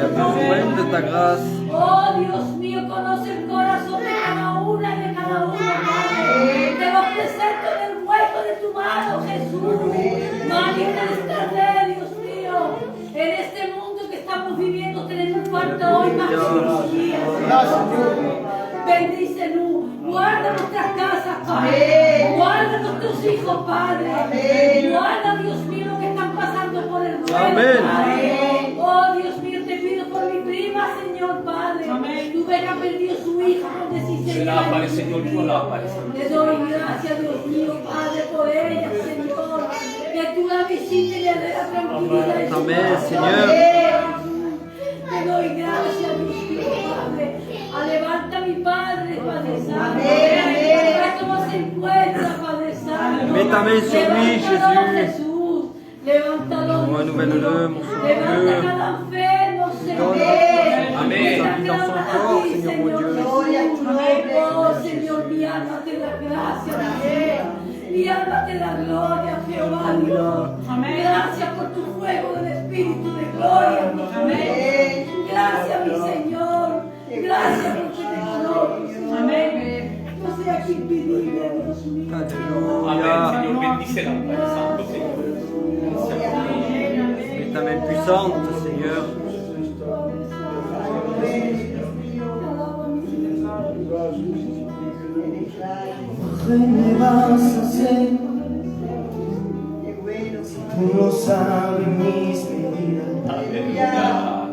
Speaker 5: a
Speaker 9: nosotros.
Speaker 5: besoin de ta grâce.
Speaker 9: Oh Dios mío, conoce el corazón de cada una y de cada uno, Padre. Te lo presento en el hueco de tu mano, Jesús. Manifiéstate, Dios mío. En este mundo que estamos viviendo tenemos falta hoy más que cirugía, Señor. Bendícenos. Guarda nuestras casas, Padre. Guarda nuestros hijos, Padre. Guarda, Dios mío, lo que están pasando por el duelo,
Speaker 5: Amén.
Speaker 9: Padre. Oh, Dios mío, te pido por mi prima, Señor, Padre. Tu hija perdió su hijo con 16
Speaker 3: Será, Padre
Speaker 9: años.
Speaker 3: Señor, yo la Padre Señor.
Speaker 9: Te doy gracias, Dios mío, Padre, por ella, Señor. Que tú la visites y le dé la tranquilidad. en su
Speaker 5: Amén,
Speaker 9: corazón.
Speaker 5: Señor.
Speaker 9: Te doy gracias, Dios mío, Padre. Levanta a mi Padre, Padre Santo. ¿Cómo se encuentra, Padre Santo?
Speaker 5: Mets ta main sur lui,
Speaker 9: Levántalo,
Speaker 5: Jésus.
Speaker 9: Jesús. Levántalo, Dios
Speaker 5: Renouvelle-le,
Speaker 9: mío.
Speaker 5: mon Sauveur.
Speaker 9: Levanta cada enfermo, Señor.
Speaker 3: Amén.
Speaker 9: Mira,
Speaker 5: Dans son
Speaker 9: clama a
Speaker 5: corps,
Speaker 9: ti,
Speaker 5: Señor, mon Dieu.
Speaker 9: Oh, Señor, mi alma te da gracias, Dios. Mi alma te da gloria, Jehová, Dios. Gracias por tu fuego del Espíritu de gloria, Dios. Gracias, mi Señor. Gracias porque te conozco. Amén. No sea aquí impedible, Dios mío.
Speaker 3: Amén,
Speaker 5: Alléluia.
Speaker 3: Señor. Bendícela, Padre Santo, Señor.
Speaker 5: Mets ta main puissante, Seigneur.
Speaker 6: ¿Qué me vas a hacer? Tú no sabes mis medidas.
Speaker 3: Aleluya.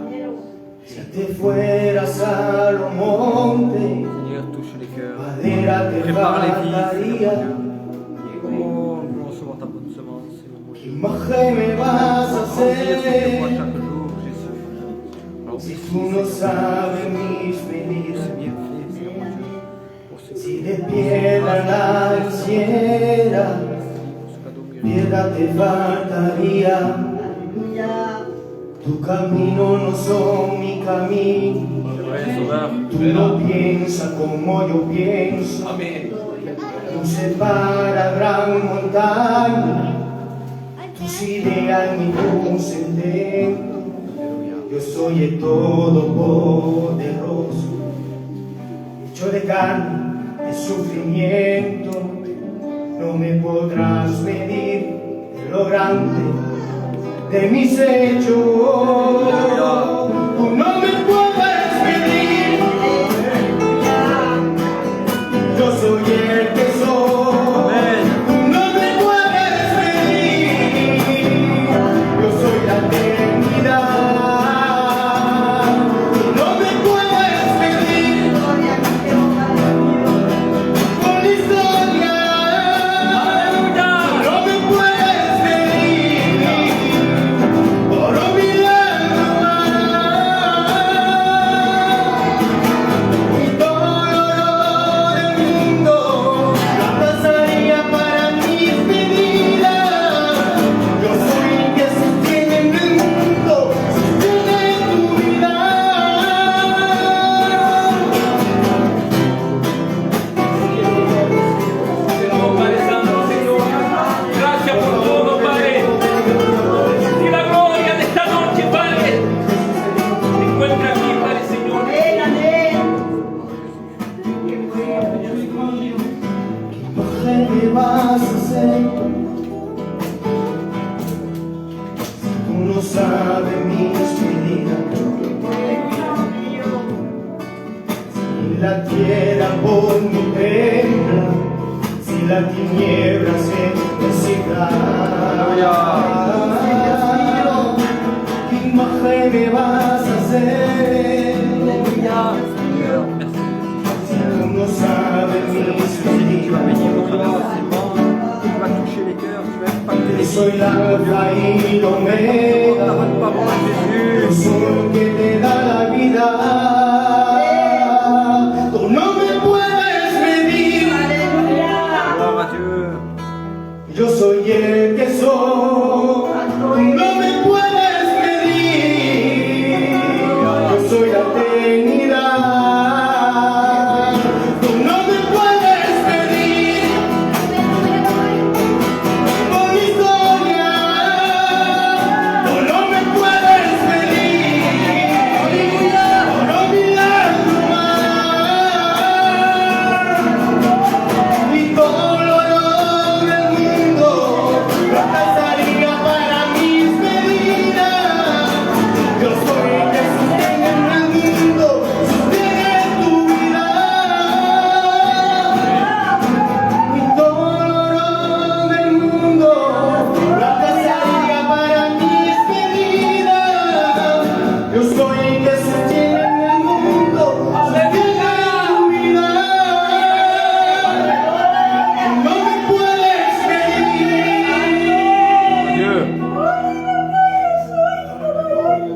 Speaker 6: Si te fueras a los montes,
Speaker 5: Seigneur, touche les cœurs.
Speaker 6: madera te
Speaker 5: Prépare les vies,
Speaker 6: faltaría.
Speaker 5: Seigneur mon Dieu. Oh, pour recevoir ta bonne semence, Seigneur mon
Speaker 6: ¿Qué
Speaker 5: Dieu.
Speaker 6: imagen me vas a
Speaker 5: Remplis ce que moi
Speaker 6: hacer?
Speaker 5: chaque jour, Jésus. Alors,
Speaker 6: Si
Speaker 5: merci,
Speaker 6: tú no
Speaker 5: Seigneur,
Speaker 6: sabes mis
Speaker 5: pour
Speaker 6: medidas.
Speaker 5: ce bienfait, Seigneur mon Dieu. Pour ce
Speaker 6: Si de piedra la hiciera,
Speaker 5: pour ce cadeau miraculeux.
Speaker 6: piedra te faltaría. Tu camino no son mi camino.
Speaker 5: Ouais, Sauveur.
Speaker 6: Tú no piensas como yo pienso.
Speaker 3: Amén.
Speaker 6: Tú separas gran montaña. Tus ideas y mi sendero. Yo soy el todopoderoso, hecho de carne, de sufrimiento. No me podrás medir de lo grande de mis hechos. Tú no me puedes medir. Yo soy el que soy.
Speaker 5: Amén.
Speaker 6: Tú no me puedes medir. Yo soy la eternidad. Tú no me puedes medir. Con la historia. Tú no me puedes medir. Por un milagro más. vas a hacer. Si tú no sabes mis medidas, si la tierra por mi pena, si la tiniebla se necesita, ¿qué imagen me vas a hacer? Si tú no sabes mis medidas, yo soy la alfa y la omega, yo soy el que te da la vida. Tú no me puedes medir. Yo soy el que soy. Tú no me puedes medir. Yo soy la eternidad. Tú no me puedes medir. Por mi historia. Tú no me puedes medir. Por olvidar tu mar. Y todo lo del mundo lo alcanzaría para mis medidas. Yo soy el que sostiene el mundo, sostiene tu vida. Y todo lo del mundo lo alcanzaría para mis medidas. Yo soy el que sostiene el mundo, sostiene tu vida. No me puedes medir.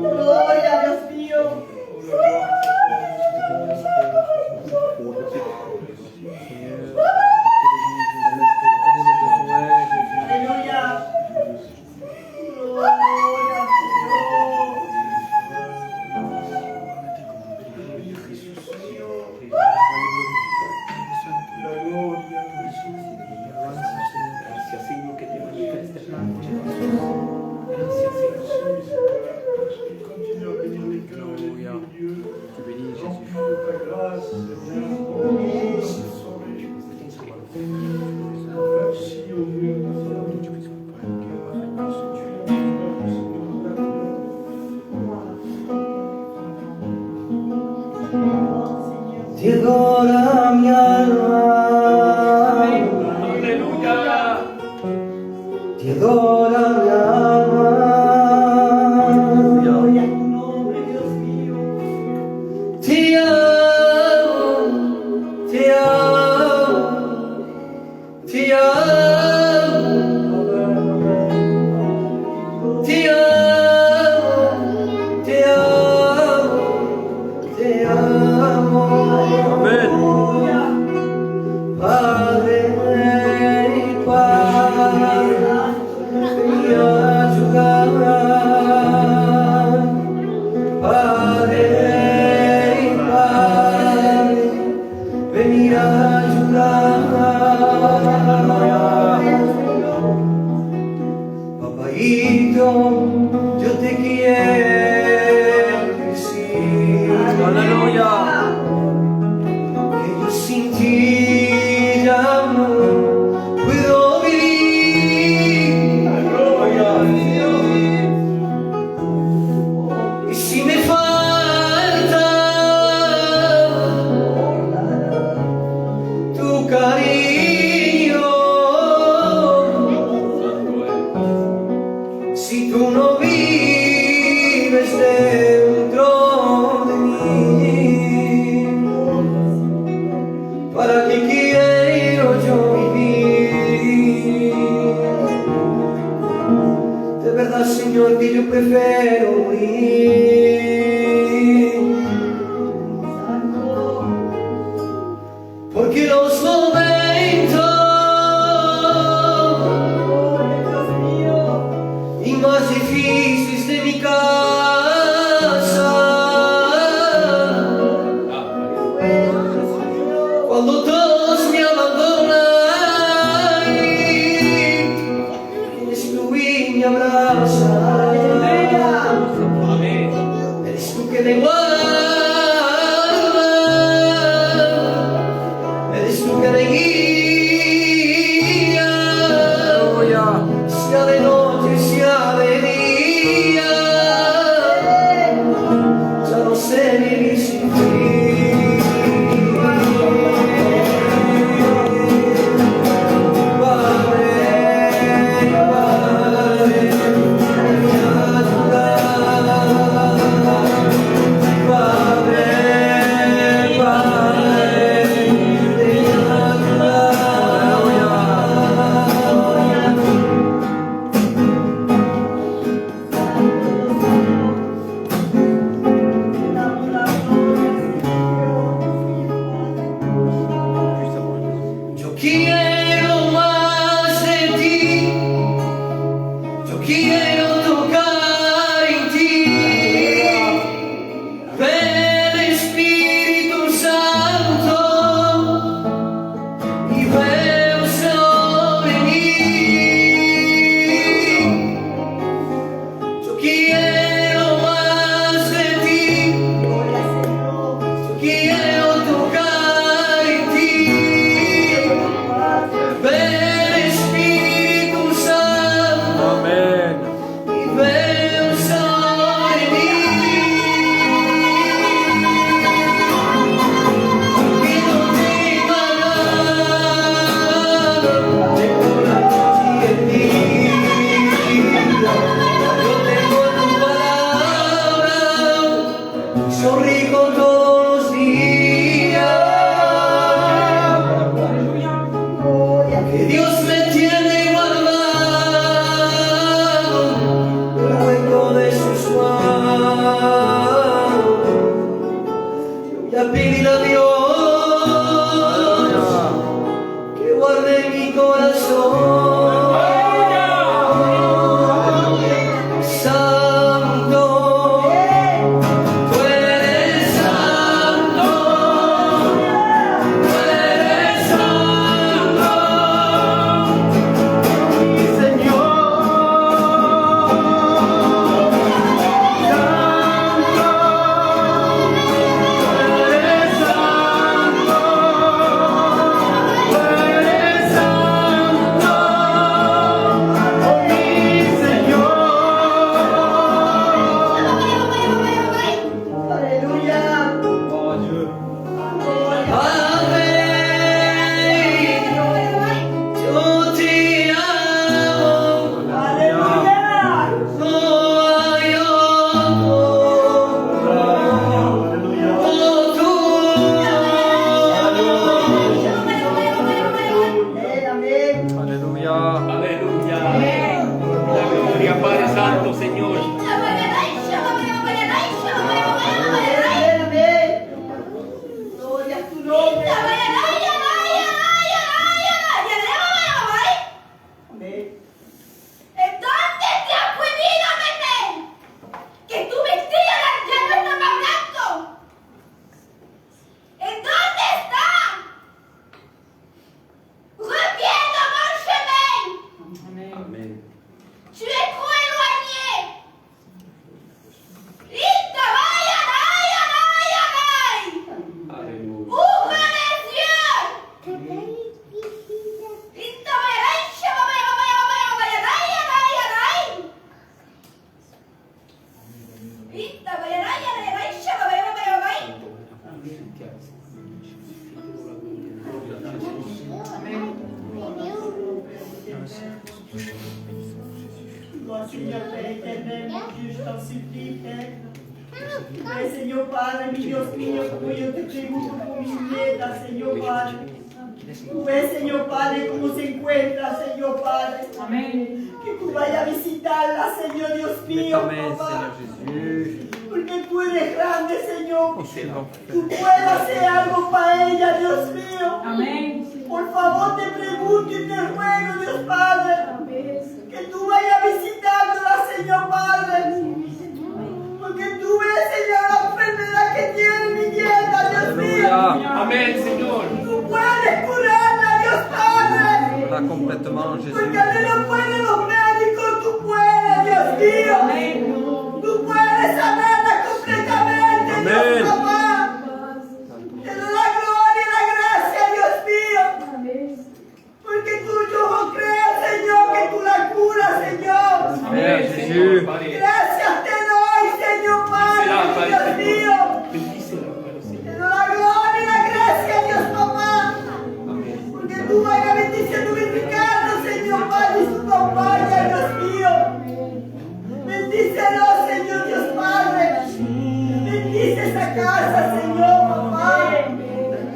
Speaker 9: Gloria, Dios mío. Aleluya. Gloria,
Speaker 3: Gracias, Señor, que te manifestes en la noche. Gracias, Señor.
Speaker 5: Tu bénis, Jésus.
Speaker 6: Te adora mi alma,
Speaker 3: Aleluya.
Speaker 6: te adora mi alma.
Speaker 9: gloria a tu nombre, Dios mío.
Speaker 6: Te amo, te amo, te amo, te amo, te amo, te amo.
Speaker 5: Amen.
Speaker 6: Padre y Padre, vení a jugar. Padre y Padre, vení a jugar. Papaito, yo te quiero decir.
Speaker 5: Aleluya.
Speaker 6: Que yo sin ti ya no puedo vivir. Y si me falta tu cariño, si tú no vives dentro de mí, ¿para qué quiero yo vivir? De verdad, Señor, que yo prefiero morir, porque los momentos y más difíciles de mi casa, cuando todos me abandonan, eres tú y me abrazas.
Speaker 3: Amén.
Speaker 5: Alléluia.
Speaker 3: Aleluya. La gloria, Padre Santo, Señor.
Speaker 6: Gloria a tu nombre. Amén.
Speaker 9: Entonces te has podido meter que tu vestido ya no está más blanco. ¿En dónde está? Reviens mon chemin.
Speaker 3: Amén.
Speaker 9: Tu es trop éloigné. Ita, vaya, vaya, vaya, vaya.
Speaker 3: Aleluya.
Speaker 9: Ouvre les yeux. Ita, vaya, vaya, vaya, vaya, vaya, vaya, vaya, vaya, vaya. Ita, vaya, vaya, vaya, vaya, vaya, vaya, vaya.
Speaker 6: Gloire Seigneur Père éternel, mon Dieu, je t'en supplie, Père. Ay, Señor Padre, mi Dios mío, como yo te pregunto por mi nieta, Señor Padre. Tú ves, Señor Padre, cómo se encuentra, Señor Padre.
Speaker 4: Amén.
Speaker 6: Que tú vayas a visitarla, Señor Dios mío,
Speaker 5: Amén,
Speaker 6: papá.
Speaker 5: Seigneur Jésus.
Speaker 6: Porque tú eres grande, Señor.
Speaker 5: Oh Seigneur,
Speaker 6: Tú puedes hacer algo para ella, Dios mío.
Speaker 4: Amén.
Speaker 6: Por favor, te pregunto y te ruego, Dios Padre, que tú vayas a visitándola, Señor Padre. Porque tú ves, Señor, la enfermedad que tiene mi nieta, Dios mío.
Speaker 5: Alléluia.
Speaker 3: Amén, Señor.
Speaker 6: Tú puedes curarla, Dios Padre.
Speaker 5: Voilà complètement, Jésus.
Speaker 6: Porque no pueden los médicos, tú puedes, Dios mío. Tú puedes sanarla completamente,
Speaker 5: Amén.
Speaker 6: Dios papá. Te doy la gloria y la gracia, Dios mío. Porque tú yo creo, Señor, que tú la curas, Señor.
Speaker 3: Amén,
Speaker 5: Jesús.
Speaker 3: Señor, Padre.
Speaker 6: Gracias te doy, Señor
Speaker 3: Bendícela,
Speaker 6: Padre,
Speaker 3: Padre,
Speaker 6: Dios
Speaker 3: Señor.
Speaker 6: mío.
Speaker 3: Bendícela, Padre,
Speaker 6: Te
Speaker 3: Señor.
Speaker 6: doy la gloria y la gracia, Dios papá.
Speaker 3: Amén.
Speaker 6: Porque tú vayas bendiciendo mi Ricardo, Señor Padre, y su compañía, Dios mío. Bendícelo, Señor Dios Padre. Bendice esa casa, Señor, papá.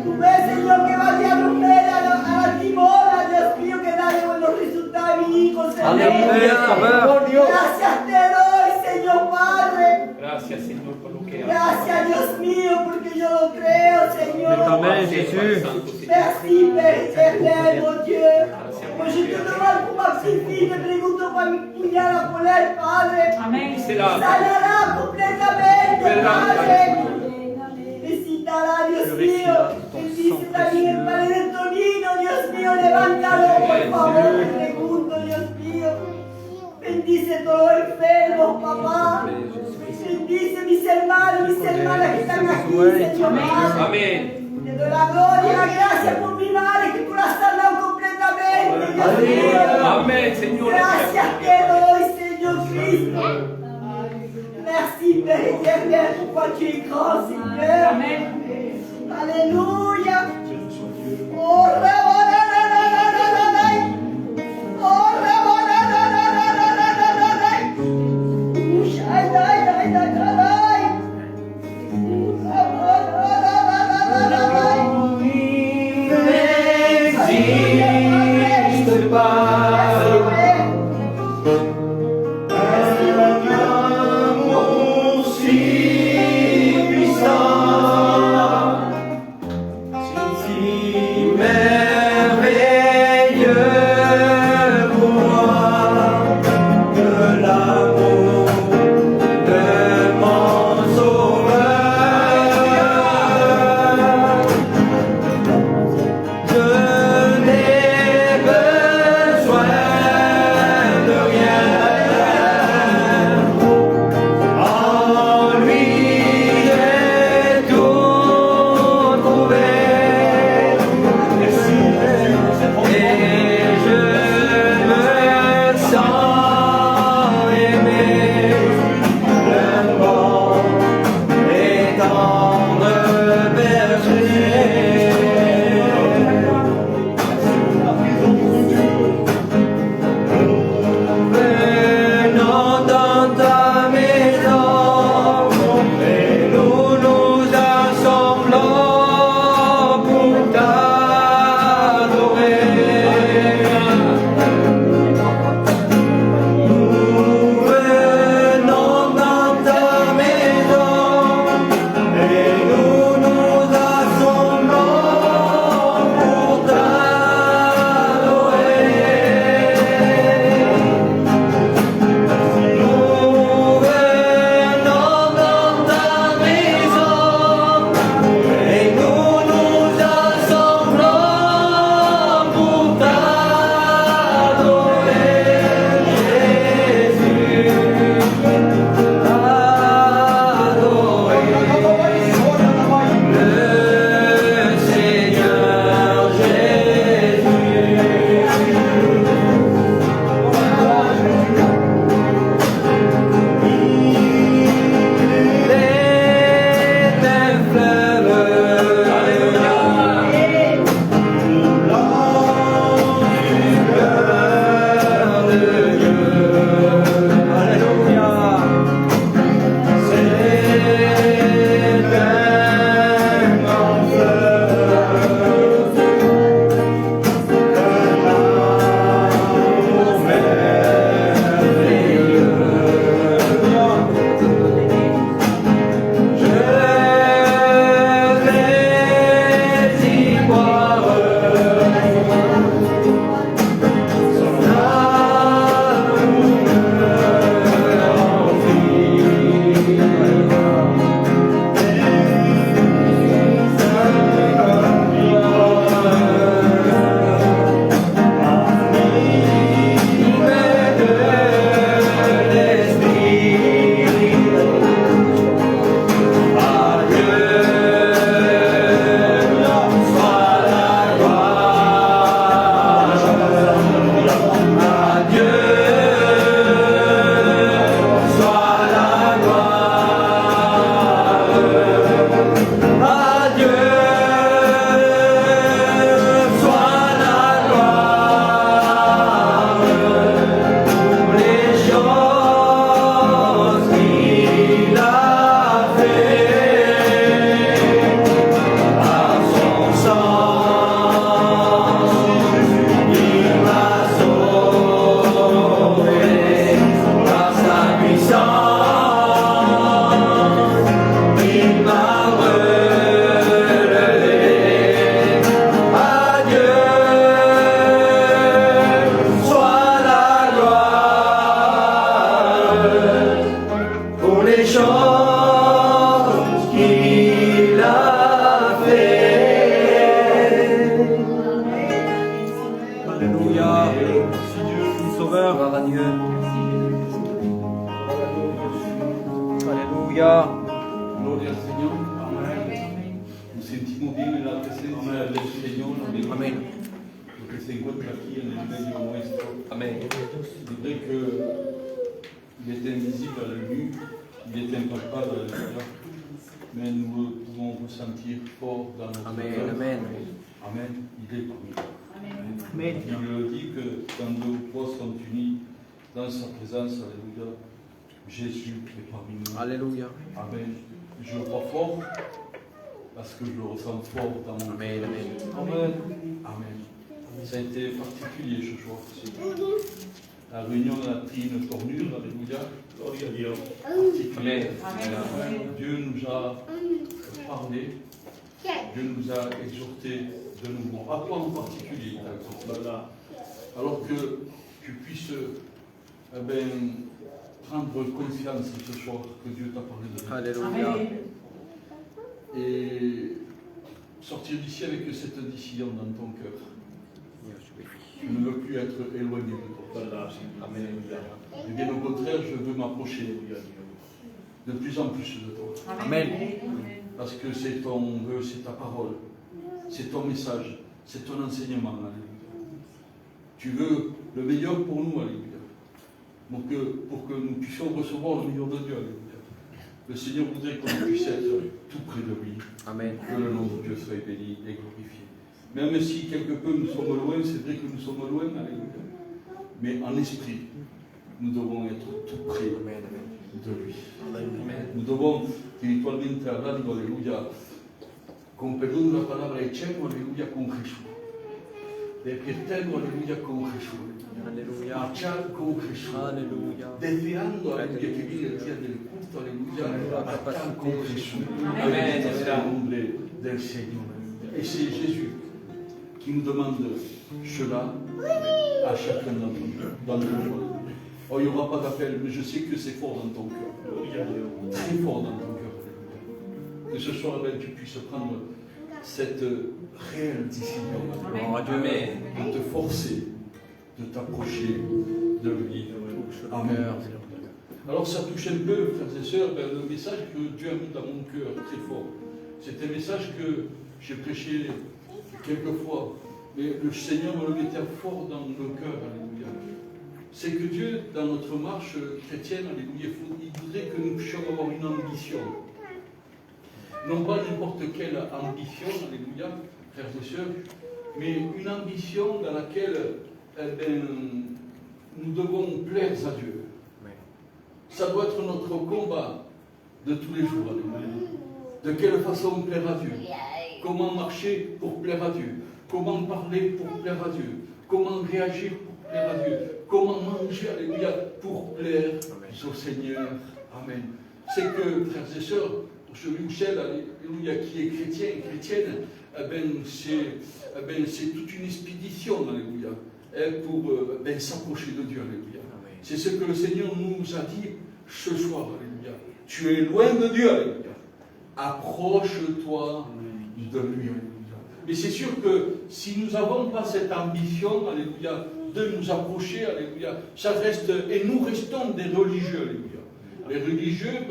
Speaker 6: Tú ves, Señor, que vaya a romper a la timona, Dios mío, que da buenos resultados a mi hijo, Señor.
Speaker 5: Aleluya, Sauveur.
Speaker 6: Gracias te doy, Señor Padre.
Speaker 3: Gracias, Señor, por lo que haces.
Speaker 6: Gracias, Dios mío, porque yo lo creo, Señor.
Speaker 5: Amén,
Speaker 3: Padre
Speaker 5: Jésus.
Speaker 3: Santo, Señor.
Speaker 6: Merci, Père éternel, mon Dieu. Moi, je te demande pour ma petite fille, te pregunto para mi cuñada por el Padre.
Speaker 4: Amén.
Speaker 3: Bendícela.
Speaker 6: Sanará completamente, Padre. Visítala, Dios mío. Bendice también el Padre de Tonino, Dios mío. Levántalo, por favor, te pregunto, Dios mío. Bendice todos los enfermos, papá. Bendice mis hermanos, mis hermanas que están aquí, Señor Padre.
Speaker 3: Amén.
Speaker 6: Te doy la gloria y la gracia por mi madre, que tú la has sanado completamente, Dios mío.
Speaker 3: Amén, Señor.
Speaker 6: Gracias te doy, Señor Cristo. Merci, Père éternel, pour quoi tu es grand, Seigneur.
Speaker 4: Amén.
Speaker 6: Alléluia. Oh, rabanananananananai. Oh, rabanananananananai. Shai, dai, dai, dai, dai, dai. Rabananananananai.
Speaker 8: Existe paz, amor simple está, sin
Speaker 5: Sauveur.
Speaker 1: Gloire à Dieu.
Speaker 5: Alléluia.
Speaker 2: Gloria al Señor. Nos sentimos bien en la presencia del Señor.
Speaker 5: Amén.
Speaker 2: Porque se encuentra aquí en el medio nuestro.
Speaker 1: Amen.
Speaker 2: C'est vrai qu'il est invisible à l'œil nu, il est impalpable à l'œil, mais nous le pouvons ressentir fort dans notre
Speaker 1: Amen.
Speaker 2: cœur.
Speaker 1: Amen.
Speaker 2: Amen. Il est parmi nous.
Speaker 6: Amen.
Speaker 2: Il dit que quand deux ou trois sont unis dans sa présence, alléluia, Jésus est parmi nous.
Speaker 1: Alléluia.
Speaker 2: Amen. Je le crois fort parce que je le ressens fort dans mon
Speaker 1: Amen.
Speaker 2: cœur.
Speaker 1: Amen.
Speaker 6: Amen.
Speaker 2: Amen. Ça a été particulier ce soir. La réunion a pris une tournure, alléluia. Particulière. Dieu nous a parlé, Dieu nous a exhortés de nouveau. À quoi en particulier? Alors que tu puisses prendre conscience ce soir que Dieu t'a parlé de toi.
Speaker 1: Alléluia.
Speaker 2: Et sortir d'ici avec cette décision dans ton cœur. Je ne veux plus être éloigné de toi. Amen. Et bien au contraire, je veux m'approcher de plus en plus de toi.
Speaker 5: Amen.
Speaker 2: Parce que c'est ton vœu, c'est ta parole, c'est ton message, c'est ton enseignement. Alléluia. Tu veux le meilleur pour nous, alléluia. Donc pour que nous puissions recevoir le meilleur de Dieu, alléluia. Le Seigneur voudrait qu'on puisse être tout près de lui.
Speaker 1: Amen.
Speaker 2: Que le nom de Dieu soit béni et glorifié. Même si quelque peu nous sommes loin, c'est vrai que nous sommes loin, alléluia. Mais en esprit, nous devons être tout près de lui. Nous devons espiritualmente hablando, aleluya, con perdón de la palabra, echemos, aleluya, con Jesús. Despertemos, aleluya, con Jesús.
Speaker 1: Alléluia.
Speaker 2: Marchar con Jesús.
Speaker 1: Alléluia.
Speaker 2: Deseando, aleluya, que viene el día del culto, aleluya, marchar con Jesús.
Speaker 1: Amen.
Speaker 2: C'est le nom del Seigneur. Et c'est Jésus qui nous demande cela à chacun d'entre nous. Oh, il n'y aura pas d'appel, mais je sais que c'est fort dans ton cœur. Très fort dans ton cœur. Que ce soir, ben, tu puisses prendre cette réelle décision de te forcer, de t'approcher de lui. Amen. Alors ça touche un peu, frères et sœurs, ben, le message que Dieu a mis dans mon cœur très fort. C'est un message que j'ai prêché quelques fois, mais le Seigneur me le mettait fort dans le cœur, alléluia. C'est que Dieu, dans notre marche chrétienne, alléluia, il voudrait que nous puissions avoir une ambition. Non pas n'importe quelle ambition, alléluia, frères et sœurs, mais une ambition dans laquelle nous devons plaire à Dieu. Ça doit être notre combat de tous les jours, alléluia. De quelle façon plaire à Dieu? Comment marcher pour plaire à Dieu? Comment parler pour plaire à Dieu? Comment réagir pour plaire à Dieu? Comment manger, alléluia, pour plaire au Seigneur. Amen. C'est que, frères et sœurs, pour celui ou celle, alléluia, qui est chrétien, chrétienne, c'est toute une expédition, alléluia, pour s'approcher de Dieu, alléluia. C'est ce que le Seigneur nous a dit ce soir, alléluia. Tu es loin de Dieu, alléluia. Approche-toi de lui, alléluia. Mais c'est sûr que si nous n'avons pas cette ambition, alléluia, de nous approcher, alléluia, ça reste, et nous restons des religieux, alléluia. Les religieux,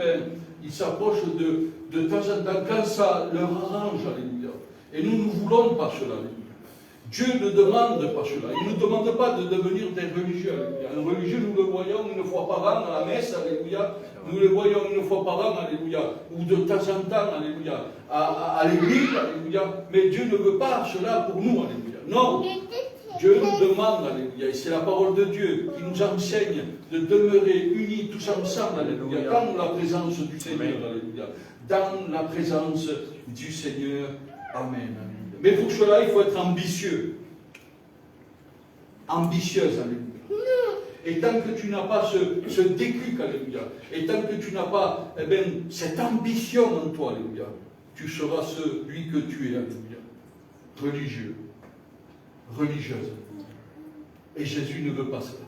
Speaker 2: ils s'approchent de temps en temps quand ça leur arrange, alléluia. Et nous ne voulons pas cela, alléluia. Dieu ne demande pas cela. Il ne nous demande pas de devenir des religieux, alléluia. Un religieux, nous le voyons une fois par an à la messe, alléluia. Nous le voyons une fois par an, alléluia. Ou de temps en temps, alléluia, à l'église, alléluia. Mais Dieu ne veut pas cela pour nous, alléluia. Non. Dieu nous demande, alléluia, et c'est la parole de Dieu qui nous enseigne de demeurer unis tous ensemble, alléluia, dans la présence du Seigneur, alléluia, dans la présence du Seigneur. Amen. Mais pour cela, il faut être ambitieux. Ambitieuse, alléluia. Et tant que tu n'as pas ce déclic, alléluia, et tant que tu n'as pas cette ambition en toi, alléluia, tu seras celui que tu es, alléluia, religieux. Religieuse. Et Jésus ne veut pas cela.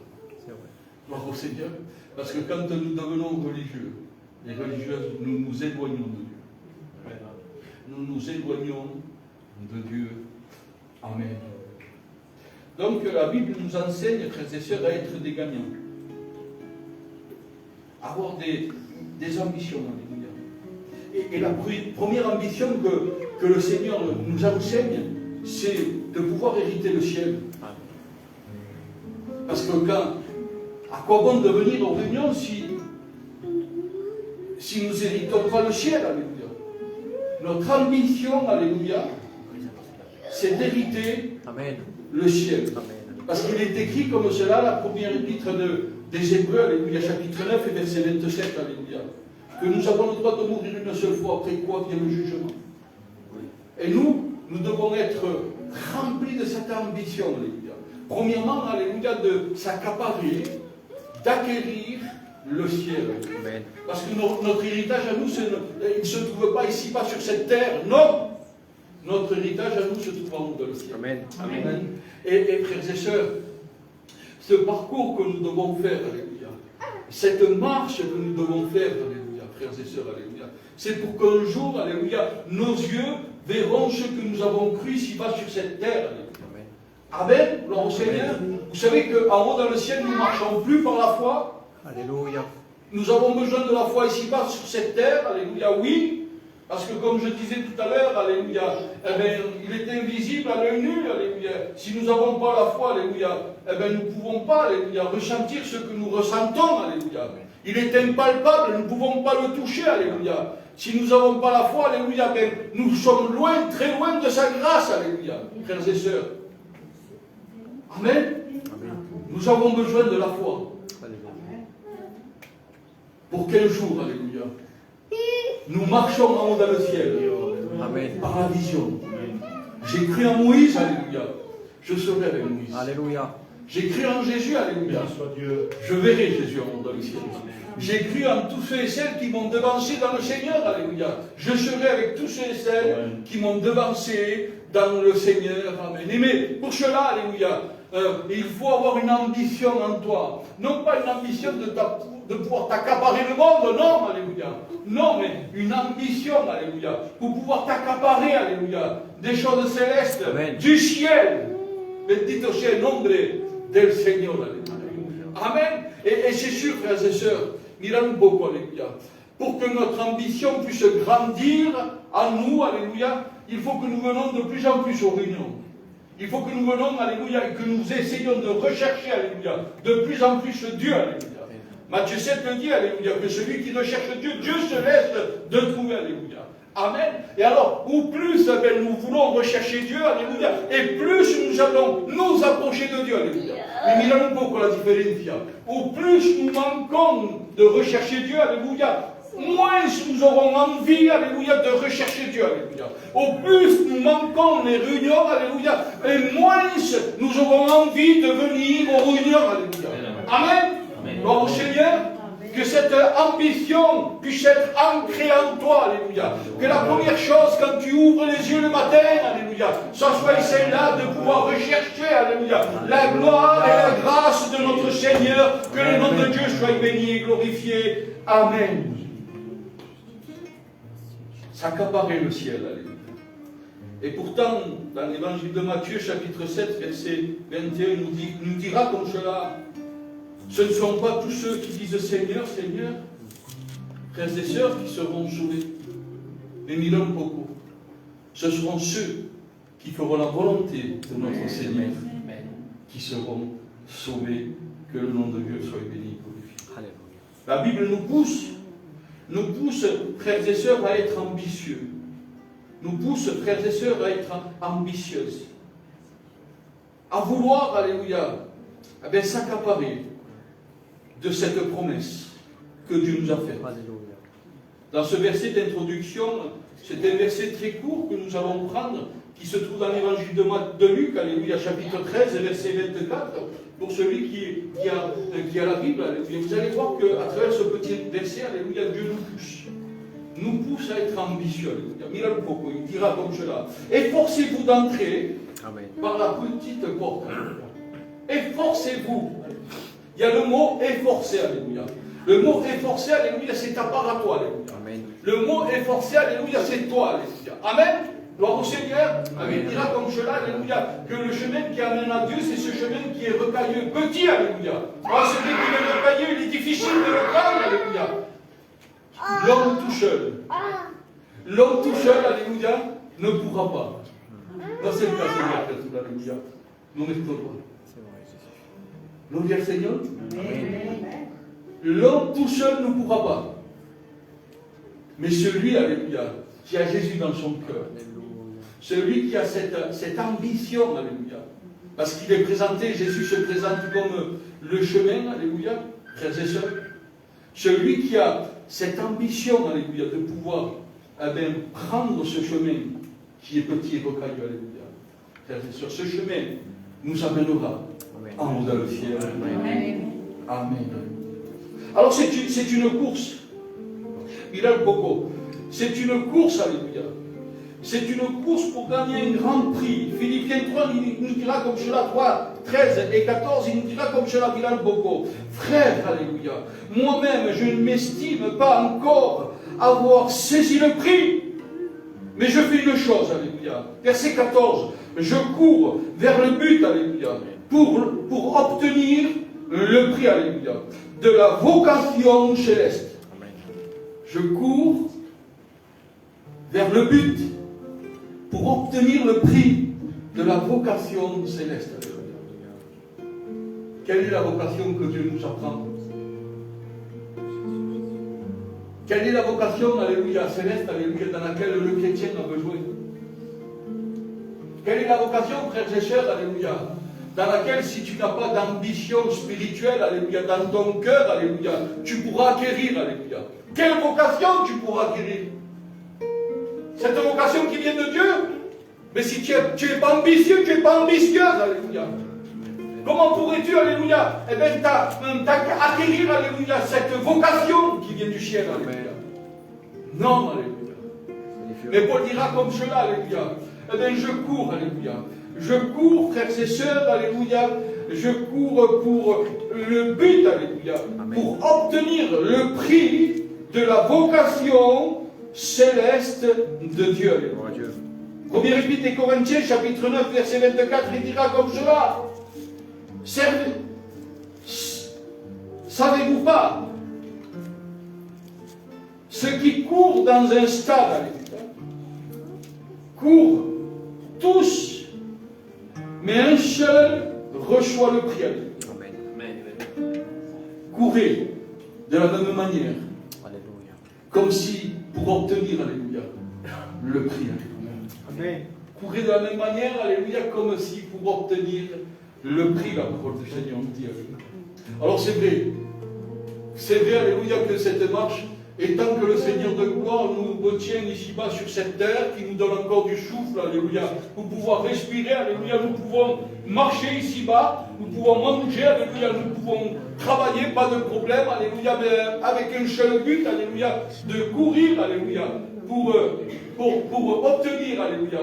Speaker 2: Gloire au Seigneur. Parce que quand nous devenons religieux, les religieuses, nous nous éloignons de Dieu. Nous nous éloignons de Dieu. Amen. Donc la Bible nous enseigne, frères et sœurs, à être des gagnants. Avoir des ambitions, alléluia. Et la première ambition que le Seigneur nous enseigne, c'est de pouvoir hériter le ciel. Parce que à quoi bon de venir aux réunions si nous héritons pas le ciel, alléluia. Notre ambition, alléluia, c'est d'hériter le ciel. Parce qu'il est écrit comme cela, la première épître des Hébreux, alléluia, chapitre 9 et verset 27, alléluia, que nous avons le droit de mourir une seule fois, après quoi vient le jugement. Et nous devons être remplis de cette ambition, alléluia. Premièrement, alléluia, de s'accaparer, d'acquérir le ciel. Amen. Parce que notre héritage à nous, il ne se trouve pas ici, pas sur cette terre, non. Notre héritage à nous se trouve en haut dans le ciel. Amen. Amen. Et frères et sœurs, ce parcours que nous devons faire, alléluia, cette marche que nous devons faire, alléluia, frères et sœurs, alléluia, c'est pour qu'un jour, alléluia, nos yeux verront ce que nous avons cru ici-bas sur cette terre. Amen. Amen. Gloire au Seigneur. Vous savez qu'en haut dans le ciel, nous ne marchons plus par la foi. Alléluia. Nous avons besoin de la foi ici-bas sur cette terre. Alléluia, oui. Parce que comme je disais tout à l'heure, alléluia, eh bien, il est invisible à l'œil nu, alléluia. Si nous n'avons pas la foi, alléluia, eh bien, nous ne pouvons pas, alléluia, ressentir ce que nous ressentons, alléluia. Il est impalpable, nous ne pouvons pas le toucher, alléluia. Si nous n'avons pas la foi, alléluia, bien, nous sommes loin, très loin de sa grâce, alléluia, frères et sœurs. Amen. Nous avons besoin de la foi. Pour qu'un jour, alléluia, nous marchons en haut dans le ciel. Amen. Par la vision. J'ai cru en Moïse, alléluia. Je serai avec Moïse. Alléluia. J'ai cru en Jésus, alléluia. Je verrai Jésus en haut dans le ciel. J'ai cru en tous ceux et celles qui m'ont devancé dans le Seigneur, alléluia. Je serai avec tous ceux et celles qui m'ont devancé dans le Seigneur. Amen. Mais pour cela, alléluia, il faut avoir une ambition en toi. Non pas une ambition de pouvoir t'accaparer le monde, non, alléluia. Non, mais une ambition, alléluia, pour pouvoir t'accaparer, alléluia, des choses célestes, Amen. Du ciel. Bendito sea el nombre del Seigneur, alléluia. Amen. Et c'est sûr, frères et sœurs, mirons beaucoup, alléluia. Pour que notre ambition puisse grandir en nous, alléluia, il faut que nous venons de plus en plus aux réunions. Il faut que nous venons, alléluia, et que nous essayions de rechercher, alléluia, de plus en plus Dieu, alléluia. Matthieu 7 le dit, alléluia, que celui qui recherche Dieu, Dieu se laisse de trouver, alléluia. Amen. Et alors, au plus nous voulons rechercher Dieu, alléluia, et plus nous allons nous approcher de Dieu, alléluia. Mais mirons un peu la différence. Au plus nous manquons de rechercher Dieu, alléluia, moins nous aurons envie, alléluia, de rechercher Dieu, alléluia. Au plus nous manquons les réunions, alléluia, et moins nous aurons envie de venir aux réunions, alléluia. Amen. Gloire au Seigneur, que cette ambition puisse être ancrée en toi, alléluia. Que la première chose, quand tu ouvres les yeux le matin, alléluia, ce soit celle-là de pouvoir rechercher, alléluia, la gloire et la grâce de notre Seigneur, que le nom de Dieu soit béni et glorifié. Amen. S'accaparer le ciel, alléluia. Et pourtant, dans l'évangile de Matthieu, chapitre 7, verset 21, nous dira comme cela: ce ne sont pas tous ceux qui disent Seigneur, Seigneur, frères et sœurs, qui seront sauvés. Mais mirons beaucoup. Ce seront ceux qui feront la volonté de notre Seigneur qui seront sauvés. Que le nom de Dieu soit béni et glorifié. La Bible nous pousse, frères et sœurs, à être ambitieux. Nous pousse, frères et sœurs, à être ambitieuses. À vouloir, alléluia, s'accaparer de cette promesse que Dieu nous a faite. Dans ce verset d'introduction, c'est un verset très court que nous allons prendre, qui se trouve dans l'évangile de Luc, alléluia, chapitre 13, verset 24. Pour celui qui a la Bible, alléluia, vous allez voir qu'à travers ce petit verset, alléluia, Dieu nous pousse à être ambitieux, alléluia. Mirons beaucoup, il dira comme cela: efforcez-vous d'entrer par la petite porte. Efforcez-vous. Il y a le mot efforcer, alléluia. Le mot efforcer, alléluia, c'est ta part à toi, alléluia. Amen. Le mot efforcer, alléluia, c'est toi, alléluia. Amen. Gloire au Seigneur. Il dira comme cela, alléluia, que le chemin qui amène à Dieu, c'est ce chemin qui est rocailleux, petit, alléluia. Celui qui est rocailleux, il est difficile de le prendre, alléluia. L'homme tout seul, alléluia, ne pourra pas. Dans ce cas, Seigneur, alléluia, nous mettons pas. Gloire au Seigneur. L'homme tout seul ne pourra pas. Mais celui, alléluia, qui a Jésus dans son cœur, celui qui a cette ambition, alléluia, parce qu'il est présenté, Jésus se présente comme le chemin, alléluia, frères et sœurs, celui qui a cette ambition, alléluia, de pouvoir prendre ce chemin qui est petit et rocailleux, alléluia, frères et sœurs, ce chemin nous amènera en haut dans le ciel. Amen. Amen. Alors c'est une course. Bilal Boko. C'est une course, alléluia. C'est une course pour gagner un grand prix. Philippiens 3, il nous dira comme cela, 3, 13 et 14, il nous dira comme cela, Bilal Boko. Frère, alléluia, moi-même, je ne m'estime pas encore avoir saisi le prix. Mais je fais une chose, alléluia. Verset 14, je cours vers le but, alléluia, pour obtenir le prix, alléluia, de la vocation céleste. Je cours vers le but pour obtenir le prix de la vocation céleste. Quelle est la vocation que Dieu nous apprend? Quelle est la vocation, alléluia, céleste, alléluia, dans laquelle le chrétien a besoin? Quelle est la vocation, frères et sœurs, alléluia, dans laquelle si tu n'as pas d'ambition spirituelle, alléluia, dans ton cœur, alléluia, tu pourras acquérir, alléluia. Quelle vocation tu pourras acquérir? Cette vocation qui vient de Dieu. Mais si tu n'es pas ambitieux, tu n'es pas ambitieuse, alléluia. Comment pourrais-tu, alléluia, acquérir, alléluia, cette vocation qui vient du ciel, alléluia? Non, alléluia. Mais Paul dira comme cela, alléluia. Je cours, alléluia. Je cours, frères et sœurs, alléluia. Je cours pour le but, alléluia. Pour obtenir le prix de la vocation céleste de Dieu. Alléluia. Première épître des Corinthiens, chapitre 9, verset 24, il dira comme cela. Savez-vous pas, ceux qui courent dans un stade, alléluia, courent tous, mais un seul reçoit le prix. Amen. Courez de la même manière. Alléluia. Comme si, pour obtenir, alléluia, le prix. Amen. Courez de la même manière, alléluia, comme si, pour obtenir le prix, la parole du Seigneur nous dit. Alors c'est vrai, alléluia, que cette marche, et tant que le Seigneur de gloire nous retient ici-bas sur cette terre, qui nous donne encore du souffle, alléluia, pour pouvoir respirer, alléluia, nous pouvons marcher ici-bas, nous pouvons manger, alléluia, nous pouvons travailler, pas de problème, alléluia, mais avec un seul but, alléluia, de courir, alléluia, pour obtenir, alléluia,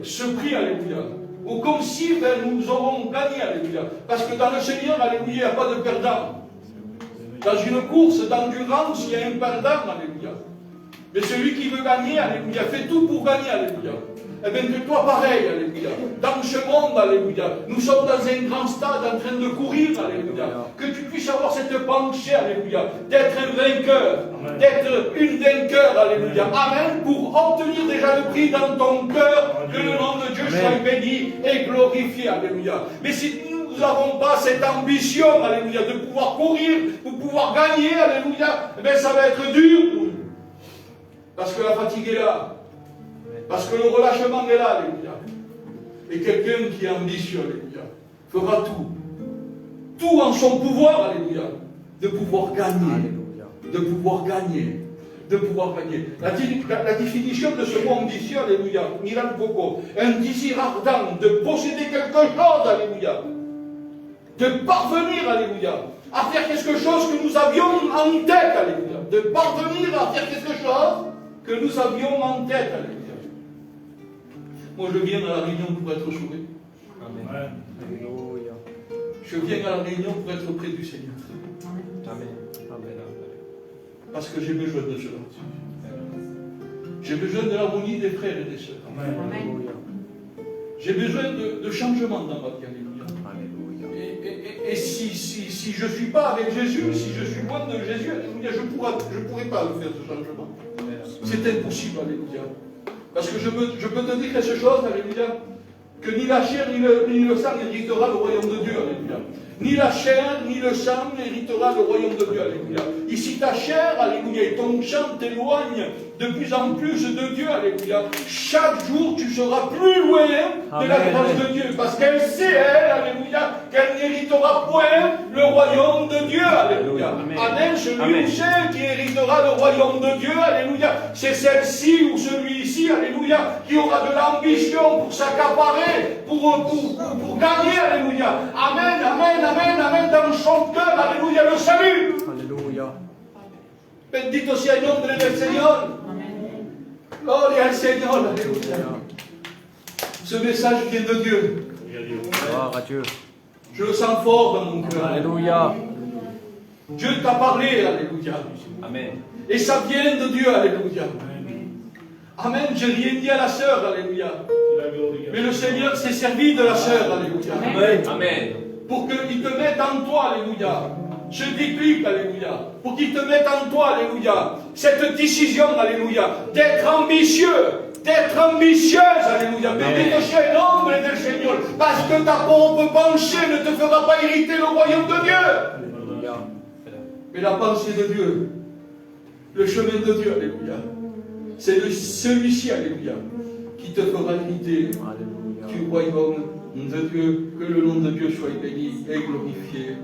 Speaker 2: ce prix, alléluia. Ou comme si nous aurons gagné, alléluia. Parce que dans le Seigneur, alléluia, il n'y a pas de perdant. Dans une course d'endurance, il y a un perdant, alléluia. Mais celui qui veut gagner, alléluia, fait tout pour gagner, alléluia. Eh bien que toi pareil, alléluia. Dans ce monde, alléluia, nous sommes dans un grand stade en train de courir, alléluia. Que tu puisses avoir cette pensée, alléluia, d'être un vainqueur, d'être une vainqueur, alléluia. Amen. Pour obtenir déjà le prix dans ton cœur, que le nom de Dieu soit béni et glorifié, alléluia. Mais si nous n'avons pas cette ambition, alléluia, de pouvoir courir, pour pouvoir gagner, alléluia, eh bien ça va être dur pour nous. Parce que la fatigue est là. Parce que le relâchement est là, alléluia. Et quelqu'un qui est ambitieux, alléluia, fera tout en son pouvoir, alléluia, de pouvoir gagner, alléluia. De pouvoir gagner, de pouvoir gagner. La définition de ce mot ambitieux, alléluia, Milan Boko, un désir ardent de posséder quelque chose, alléluia, de parvenir, alléluia, à faire quelque chose que nous avions en tête, alléluia, de parvenir à faire quelque chose que nous avions en tête, alléluia. Moi, je viens à la réunion pour être sauvé. Amen. Alléluia. Je viens à la réunion pour être près du Seigneur. Amen. Amen. Parce que j'ai besoin de cela. J'ai besoin de l'harmonie des frères et des sœurs.
Speaker 4: Amen.
Speaker 2: J'ai besoin de changement dans ma vie. Alléluia. Et si je ne suis pas avec Jésus, si je suis loin de Jésus, alléluia, je ne pourrai pas le faire ce changement. C'est impossible, alléluia. Parce que je peux te dire quelque chose, alléluia, que ni la chair ni le sang n'héritera le royaume de Dieu, alléluia. Ni la chair ni le sang n'héritera le royaume de Dieu, alléluia. Ici ta chair, alléluia, et ton sang t'éloigne de plus en plus de Dieu, alléluia. Chaque jour tu seras plus loin de la grâce de Dieu, parce qu'elle sait, elle, alléluia, qu'elle n'héritera point le royaume de Dieu, alléluia. Amen. Celui ou celle qui héritera le royaume de Dieu, alléluia, c'est celle-ci ou celui-ci, alléluia, qui aura de l'ambition pour s'accaparer, pour gagner, alléluia. Amen, amen, amen, amen, dans son cœur, alléluia, le salut.
Speaker 1: Alléluia.
Speaker 2: Bendito sea el nombre del Señor. Gloria al Señor, alléluia. Ce message vient de Dieu.
Speaker 1: Gloire à Dieu.
Speaker 2: Je le sens fort dans mon cœur.
Speaker 1: Alléluia.
Speaker 2: Dieu t'a parlé, alléluia.
Speaker 3: Amen.
Speaker 2: Et ça vient de Dieu, alléluia. Amen, j'ai rien dit à la sœur, alléluia. Mais le Seigneur s'est servi de la sœur, alléluia.
Speaker 3: Amen. Amen.
Speaker 2: Pour qu'il te mette en toi, alléluia. Je déclic, alléluia. Pour qu'il te mette en toi, alléluia. Cette décision, alléluia, d'être ambitieux, d'être ambitieuse, alléluia. Bendito sea el nombre del Señor. Parce que ta propre pensée ne te fera pas hériter le royaume de Dieu.
Speaker 1: Alléluia.
Speaker 2: Mais la pensée de Dieu, le chemin de Dieu, alléluia, c'est celui-ci, alléluia, qui te fera hériter du royaume de Dieu. Que le nom de Dieu soit béni et glorifié.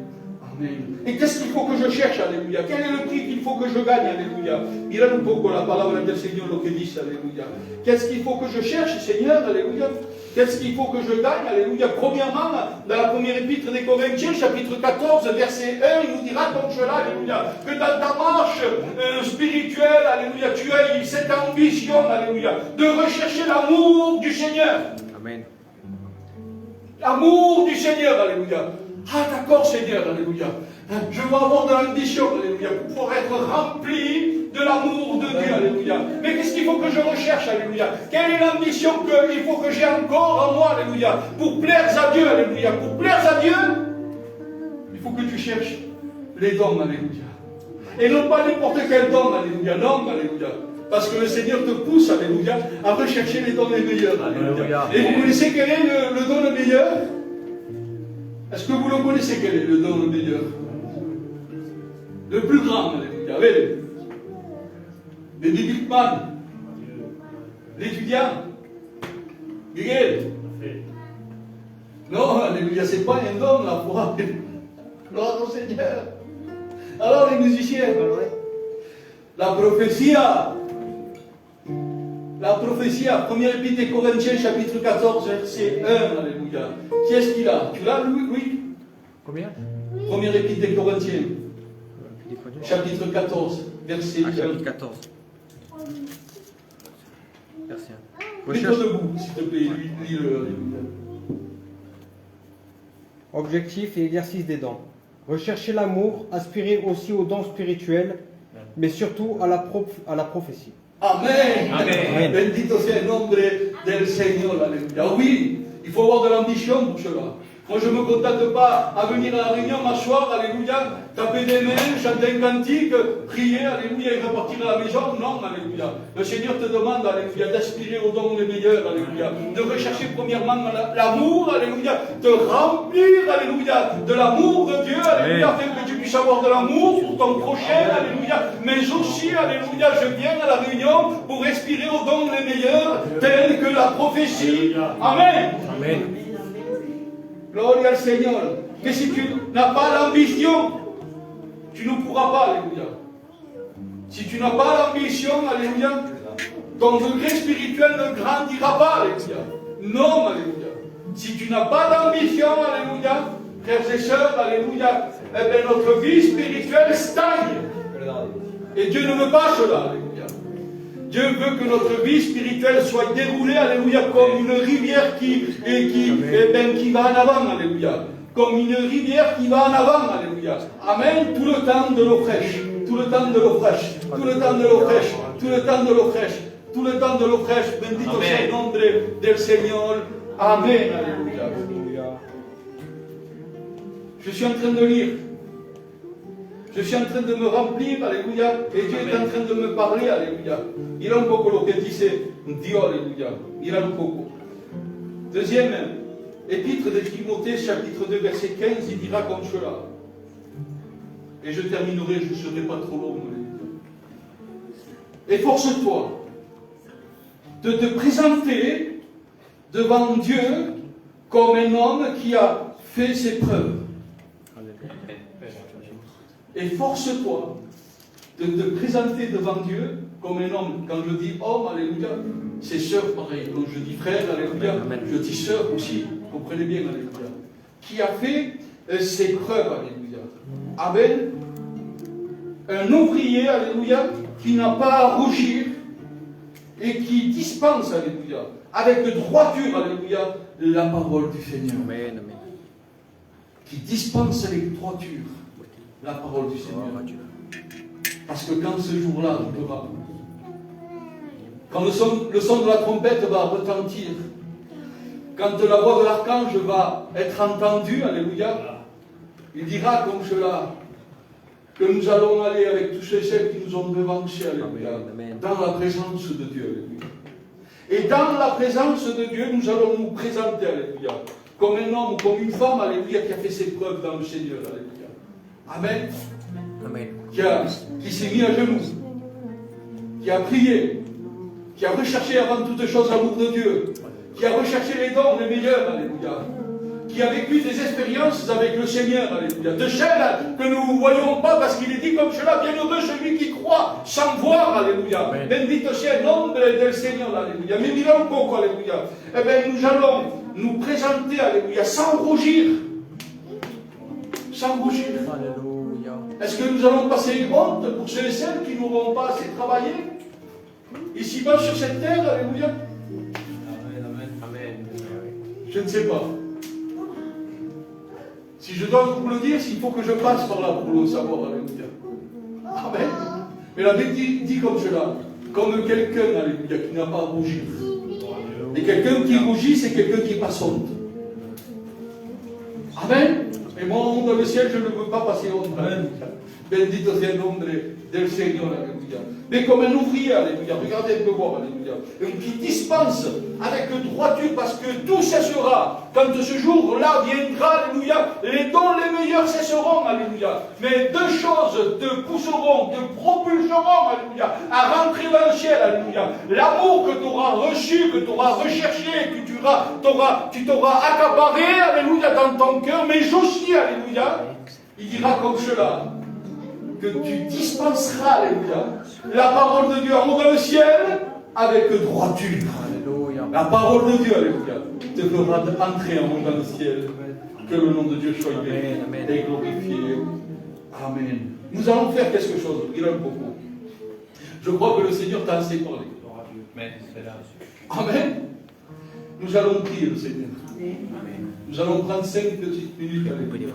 Speaker 2: Amen. Et qu'est-ce qu'il faut que je cherche, alléluia? Quel est le prix qu'il faut que je gagne, alléluia? Mira un poco la palabra del Señor, lo que dice, alléluia. Qu'est-ce qu'il faut que je cherche, Seigneur, alléluia? Qu'est-ce qu'il faut que je gagne, alléluia? Premièrement, dans la première épître des Corinthiens, chapitre 14, verset 1, il nous dira comme cela, alléluia, que dans ta marche spirituelle, alléluia, tu as cette ambition, alléluia, de rechercher l'amour du Seigneur.
Speaker 1: Amen.
Speaker 2: L'amour du Seigneur, alléluia. Ah d'accord Seigneur, alléluia. Je veux avoir de l'ambition, alléluia, pour pouvoir être rempli de l'amour de Dieu, alléluia. Mais qu'est-ce qu'il faut que je recherche, alléluia? Quelle est l'ambition qu'il faut que j'ai encore en moi, alléluia, pour plaire à Dieu, alléluia? Pour plaire à Dieu, il faut que tu cherches les dons, alléluia. Et non pas n'importe quel don, alléluia, non, alléluia. Parce que le Seigneur te pousse, alléluia, à rechercher les dons les meilleurs, alléluia. Et vous connaissez quel est le don le meilleur? Est-ce que vous le connaissez, quel est le don le meilleur? Le plus grand, alléluia. Allez. Les Biblicman, l'étudiant, Miguel. Non, alléluia, c'est pas un don, la foi. Gloire au Seigneur. Alors, les musiciens, la prophétie, première épître des Corinthiens, chapitre 14, verset 1, alléluia. Qui est-ce qu'il a? Tu l'as, oui?
Speaker 1: Combien?
Speaker 2: Première épître des Corinthiens, chapitre 14, verset 1.
Speaker 5: Chapitre 14. Merci.
Speaker 2: Mets-toi debout, s'il te plaît, lis-le, alléluia.
Speaker 10: Objectif et exercice des dons. Rechercher l'amour, aspirer aussi aux dons spirituels, mais surtout à la prophétie.
Speaker 2: Amen.
Speaker 3: Amen.
Speaker 2: Bendito sea el nombre del Señor, alléluia. Oui, il faut avoir de l'ambition pour cela. Moi, je ne me contente pas à venir à la réunion, m'asseoir, alléluia, taper des mains, chanter un cantique, prier, alléluia, et repartir à la maison. Non, alléluia. Le Seigneur te demande, alléluia, d'aspirer aux dons les meilleurs, alléluia. De rechercher premièrement l'amour, alléluia. De remplir, alléluia, de l'amour de Dieu, alléluia, afin que tu puisses avoir de l'amour pour ton prochain, alléluia. Mais aussi, alléluia, je viens à la réunion pour respirer aux dons les meilleurs, tels que la prophétie. Amen.
Speaker 1: Amen.
Speaker 2: Gloria al Seigneur. Mais si tu n'as pas l'ambition, tu ne pourras pas, alléluia. Si tu n'as pas l'ambition, alléluia, ton degré spirituel ne grandira pas, alléluia. Non, alléluia. Si tu n'as pas d'ambition, alléluia, frères et sœurs, alléluia, eh bien notre vie spirituelle stagne. Et Dieu ne veut pas cela, alléluia. Dieu veut que notre vie spirituelle soit déroulée, alléluia, comme une rivière qui va en avant, alléluia. Comme une rivière qui va en avant, alléluia. Amen, tout le temps de l'eau fraîche, tout le temps de l'eau fraîche, tout le temps de l'eau fraîche, tout le temps de l'eau fraîche. tout le temps de l'eau fraîche. Bendito
Speaker 3: Amen.
Speaker 2: sea el nombre del Señor. Amen. Alléluia. Je suis en train de lire. Je suis en train de me remplir, alléluia, et Dieu est en train de me parler, alléluia. Mira un poco lo que dice Dios, alléluia. Mira un poco. Deuxième épître de Timothée, chapitre 2, verset 15, il dira comme cela. Et je terminerai, je ne serai pas trop long, alléluia. Efforce-toi de te présenter devant Dieu comme un homme qui a fait ses preuves. Efforce-toi de te présenter devant Dieu comme un homme. Quand je dis homme, alléluia, c'est sœur pareil. Quand je dis frère, alléluia, je dis sœur aussi. Comprenez bien, alléluia. Qui a fait ses preuves, alléluia. Amen. Un ouvrier, alléluia, qui n'a pas à rougir et qui dispense, alléluia, avec droiture, alléluia, la parole du Seigneur.
Speaker 5: Amen, amen.
Speaker 2: Qui dispense avec droiture la parole du Seigneur. Parce que quand ce jour-là arrivera, quand le son de la trompette va retentir, quand la voix de l'archange va être entendue, alléluia, il dira comme cela, que nous allons aller avec tous ceux et celles qui nous ont devancés, alléluia, dans la présence de Dieu, alléluia. Et dans la présence de Dieu, nous allons nous présenter, alléluia, comme un homme, comme une femme, alléluia, qui a fait ses preuves dans le Seigneur, alléluia. Amen.
Speaker 5: Amen.
Speaker 2: Qui s'est mis à genoux, qui a prié, qui a recherché avant toute chose l'amour de Dieu, qui a recherché les dons les meilleurs, alléluia, qui a vécu des expériences avec le Seigneur, alléluia, de celles que nous ne voyons pas, parce qu'il est dit comme cela, bienheureux celui qui croit sans voir, alléluia. Bendito sea el nombre del Seigneur, alléluia. Mais mira un poco, alléluia. Eh bien, nous allons nous présenter, alléluia, sans rougir. Sans rougir.
Speaker 5: Alléluia.
Speaker 2: Est-ce que nous allons passer honte pour ceux et celles qui n'auront pas assez travaillé ici-bas sur cette terre, alléluia?
Speaker 3: Amen.
Speaker 2: Je ne sais pas. Si je dois vous le dire, il faut que je passe par là pour le savoir, alléluia. Amen. Mais la Bible dit comme cela, comme quelqu'un, alléluia, qui n'a pas à rougir. Et quelqu'un qui rougit, c'est quelqu'un qui passe honte. Amen. Et moi, dans le ciel, je ne veux pas passer honte. Bendito sea el nombre del Seigneur, alléluia. Mais comme un ouvrier, alléluia, regardez un peu voir, alléluia, qui dispense avec droiture, parce que tout cessera. Quand ce jour-là viendra, alléluia, les dons les meilleurs cesseront, alléluia. Mais deux choses te pousseront, te propulseront, alléluia, à rentrer dans le ciel, alléluia. L'amour que tu auras reçu, que tu auras recherché, que tu t'auras accaparé, alléluia, dans ton cœur, mais aussi, alléluia, il dira comme cela, que tu dispenseras, alléluia, la parole de Dieu en haut dans le ciel avec droiture.
Speaker 5: Alléluia.
Speaker 2: La parole de Dieu, alléluia, te fera entrer en haut dans le ciel. Que le nom de Dieu soit béni et glorifié. Amen. Nous allons faire quelque chose. Il a un beaucoup. Je crois que le Seigneur t'a assez parlé. Amen. Nous allons prier le Seigneur. Nous allons prendre 5 petites minutes avec lui.